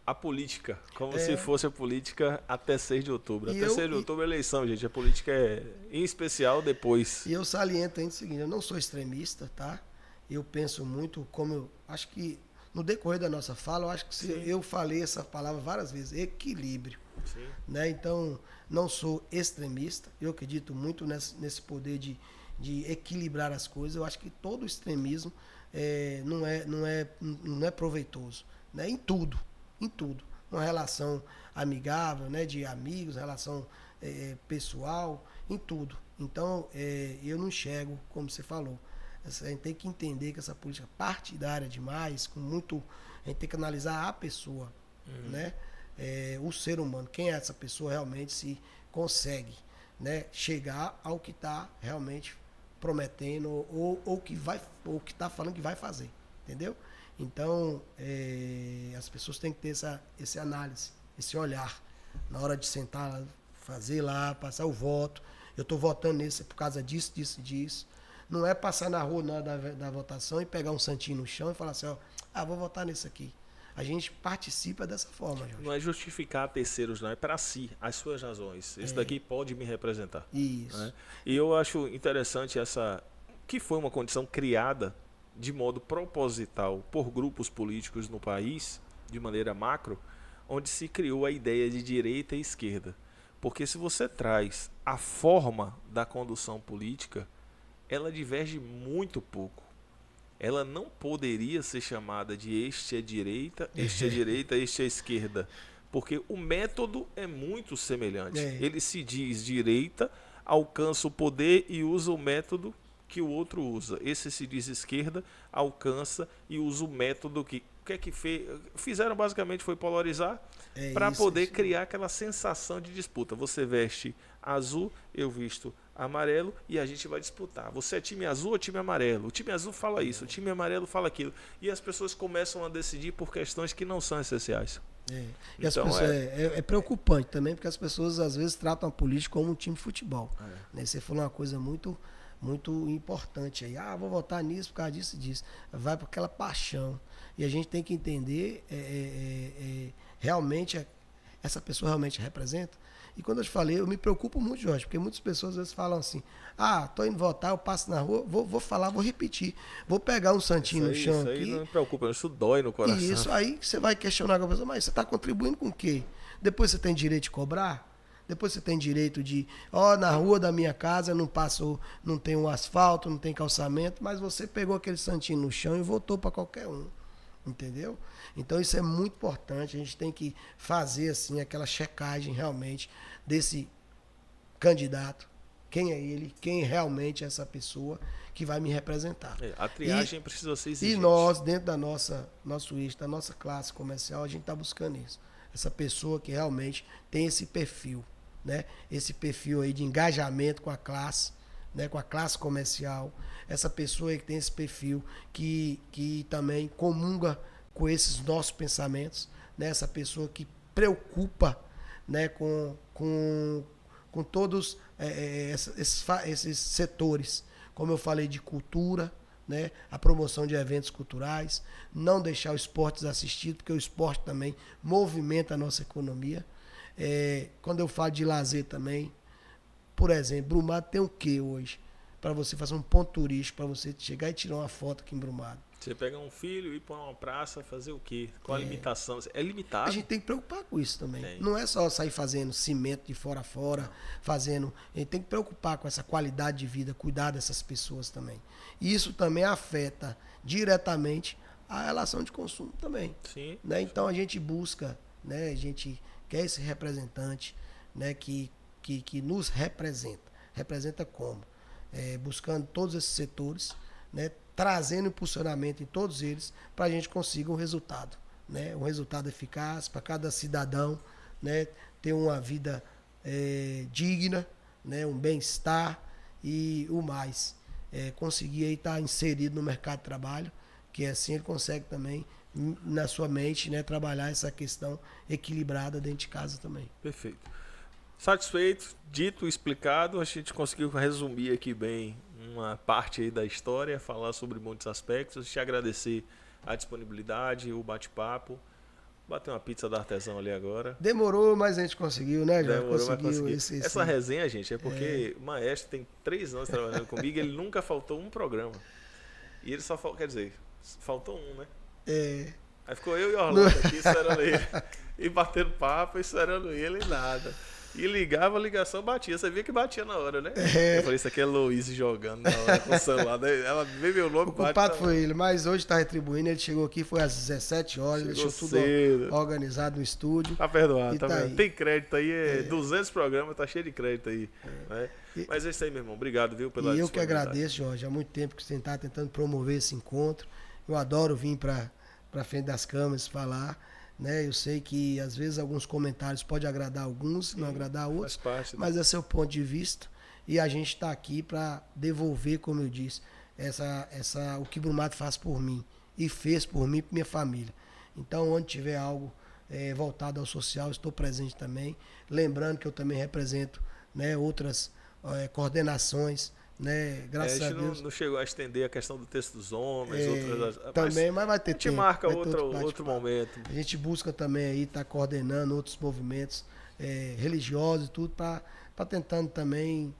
a política, como se fosse a política até 6 de outubro. Até 6 de outubro é eleição, gente. A política é em especial depois. E eu saliento ainda o seguinte, eu não sou extremista, tá? Eu penso muito como eu acho que no decorrer da nossa fala, eu acho que eu falei essa palavra várias vezes, equilíbrio. Sim. Né? Então, não sou extremista, eu acredito muito nesse poder de equilibrar as coisas. Eu acho que todo extremismo não é proveitoso, né? Em tudo, uma relação amigável, né? De amigos, relação pessoal, em tudo. Então, eu não enxergo, como você falou. A gente tem que entender que essa política partidária demais, a gente tem que analisar a pessoa, né? O ser humano, quem é essa pessoa realmente, se consegue, né, chegar ao que está realmente prometendo ou que está falando que vai fazer, entendeu? Então, as pessoas têm que ter esse análise, esse olhar, na hora de sentar, fazer lá, passar o voto. Eu estou votando nesse por causa disso, disso, disso. Não é passar na rua na hora da votação e pegar um santinho no chão e falar assim, vou votar nesse aqui. A gente participa dessa forma, Jorge. Não é justificar a terceiros, não. É para si, as suas razões. Esse daqui pode me representar. Isso. Né? E eu acho interessante que foi uma condição criada de modo proposital por grupos políticos no país, de maneira macro, onde se criou a ideia de direita e esquerda. Porque se você traz a forma da condução política, ela diverge muito pouco. Ela não poderia ser chamada de este é direita, este é esquerda. Porque o método é muito semelhante. Ele se diz direita, alcança o poder e usa o método que o outro usa. Esse se diz esquerda, alcança e usa o método que... O que é que fizeram basicamente foi polarizar para poder criar aquela sensação de disputa. Você veste azul, eu visto amarelo e a gente vai disputar. Você é time azul ou time amarelo? O time azul fala isso, o time amarelo fala aquilo. E as pessoas começam a decidir por questões que não são essenciais. E então, as pessoas, é preocupante também, porque as pessoas às vezes tratam a política como um time de futebol. Né? Você falou uma coisa muito importante aí. Vou votar nisso por causa disso e disso. Vai para aquela paixão. E a gente tem que entender realmente essa pessoa realmente representa. E quando eu te falei, eu me preocupo muito, Jorge, porque muitas pessoas às vezes falam assim, tô indo votar, eu passo na rua, vou falar, vou repetir, vou pegar um santinho no chão aqui. Isso aí não me preocupa, isso dói no coração. E isso aí você vai questionar com a pessoa, mas você está contribuindo com o quê? Depois você tem direito de cobrar? Depois você tem direito de, na rua da minha casa não tem um asfalto, não tem calçamento, mas você pegou aquele santinho no chão e votou para qualquer um. Entendeu? Então isso é muito importante, a gente tem que fazer assim aquela checagem realmente desse candidato, quem é ele, quem realmente é essa pessoa que vai me representar. A triagem precisa ser exigente. E nós, dentro da nosso eixo, da nossa classe comercial, a gente está buscando isso. Essa pessoa que realmente tem esse perfil, né? Esse perfil aí de engajamento com a classe, né? Com a classe comercial. Essa pessoa aí que tem esse perfil que também comunga com esses nossos pensamentos, né? Essa pessoa que preocupa, né? com todos esses setores, como eu falei, de cultura, né? A promoção de eventos culturais, não deixar o esporte desassistido, porque o esporte também movimenta a nossa economia. Quando eu falo de lazer também, por exemplo, Brumado tem o que hoje? Para você fazer um ponto turístico, para você chegar e tirar uma foto aqui em Brumado. Você pega um filho e ir para uma praça, fazer o quê? Com a limitação? É limitado. A gente tem que preocupar com isso também. Tem. Não é só sair fazendo cimento de fora a fora, fazendo... A gente tem que preocupar com essa qualidade de vida, cuidar dessas pessoas também. E isso também afeta diretamente a relação de consumo também. Sim. Né? Então a gente busca, né? A gente quer esse representante, né? que nos representa. Representa como? Buscando todos esses setores, né? Trazendo impulsionamento em todos eles para a gente conseguir um resultado, né? Um resultado eficaz para cada cidadão, né? Ter uma vida digna, né? Um bem-estar e o mais. Conseguir aí estar inserido no mercado de trabalho, que assim ele consegue também, na sua mente, né? Trabalhar essa questão equilibrada dentro de casa também. Perfeito. Satisfeito, dito, explicado, a gente conseguiu resumir aqui bem uma parte aí da história, falar sobre muitos aspectos, te agradecer a disponibilidade, o bate-papo, bater uma pizza da Artesão ali agora. Demorou, mas a gente conseguiu, né, Jorge? Demorou, mas conseguiu. Esse... Essa resenha, gente, é porque o Maestro tem 3 anos trabalhando comigo, ele nunca faltou um programa. E ele só faltou, quer dizer, faltou um, né? Aí ficou eu e o Orlando aqui esperando ele. E batendo papo, esperando ele e nada. E ligava, a ligação batia. Você via que batia na hora, né? É. Eu falei, isso aqui é Luiz jogando na hora com o celular. Daí ela vê meu nome, O bate culpado na foi hora. ele, mas hoje está retribuindo. Ele chegou aqui, foi às 17 horas, Chegou deixou tudo cedo. organizado no estúdio. Tá perdoado, E tá tá vendo? aí. Tem crédito aí, 200 programas, tá cheio de crédito aí. Né? E- Mas é isso aí, meu irmão. Obrigado, viu, pela E eu que disponibilidade. agradeço, Jorge. Há muito tempo que você está tentando promover esse encontro. Eu adoro vir para frente das câmeras falar. Né? Eu sei que às vezes alguns comentários podem agradar alguns, não agradar outros, Faz parte, né? mas é seu ponto de vista. E a gente está aqui para devolver, como eu disse, o que Brumado faz por mim. E fez por mim e por minha família. Então, onde tiver algo voltado ao social, estou presente também. Lembrando que eu também represento, né, outras coordenações, né, graças a a gente Deus. não chegou a estender a questão do texto dos homens, outras. Também, mas vai ter A gente tempo, marca vai ter outro bate-papo. momento. A gente busca também aí estar coordenando outros movimentos religiosos e tudo para tentando também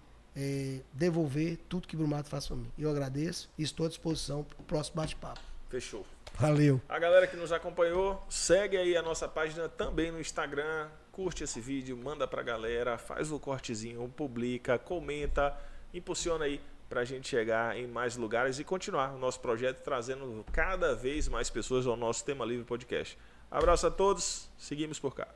devolver tudo que Brumado faz para mim. Eu agradeço e estou à disposição para o próximo bate-papo. Fechou. Valeu. A galera que nos acompanhou, segue aí a nossa página também no Instagram, curte esse vídeo, manda pra galera, faz o cortezinho, publica, comenta, impulsiona aí pra gente chegar em mais lugares e continuar o nosso projeto trazendo cada vez mais pessoas ao nosso Tema Livre Podcast. Abraço a todos, seguimos por cá.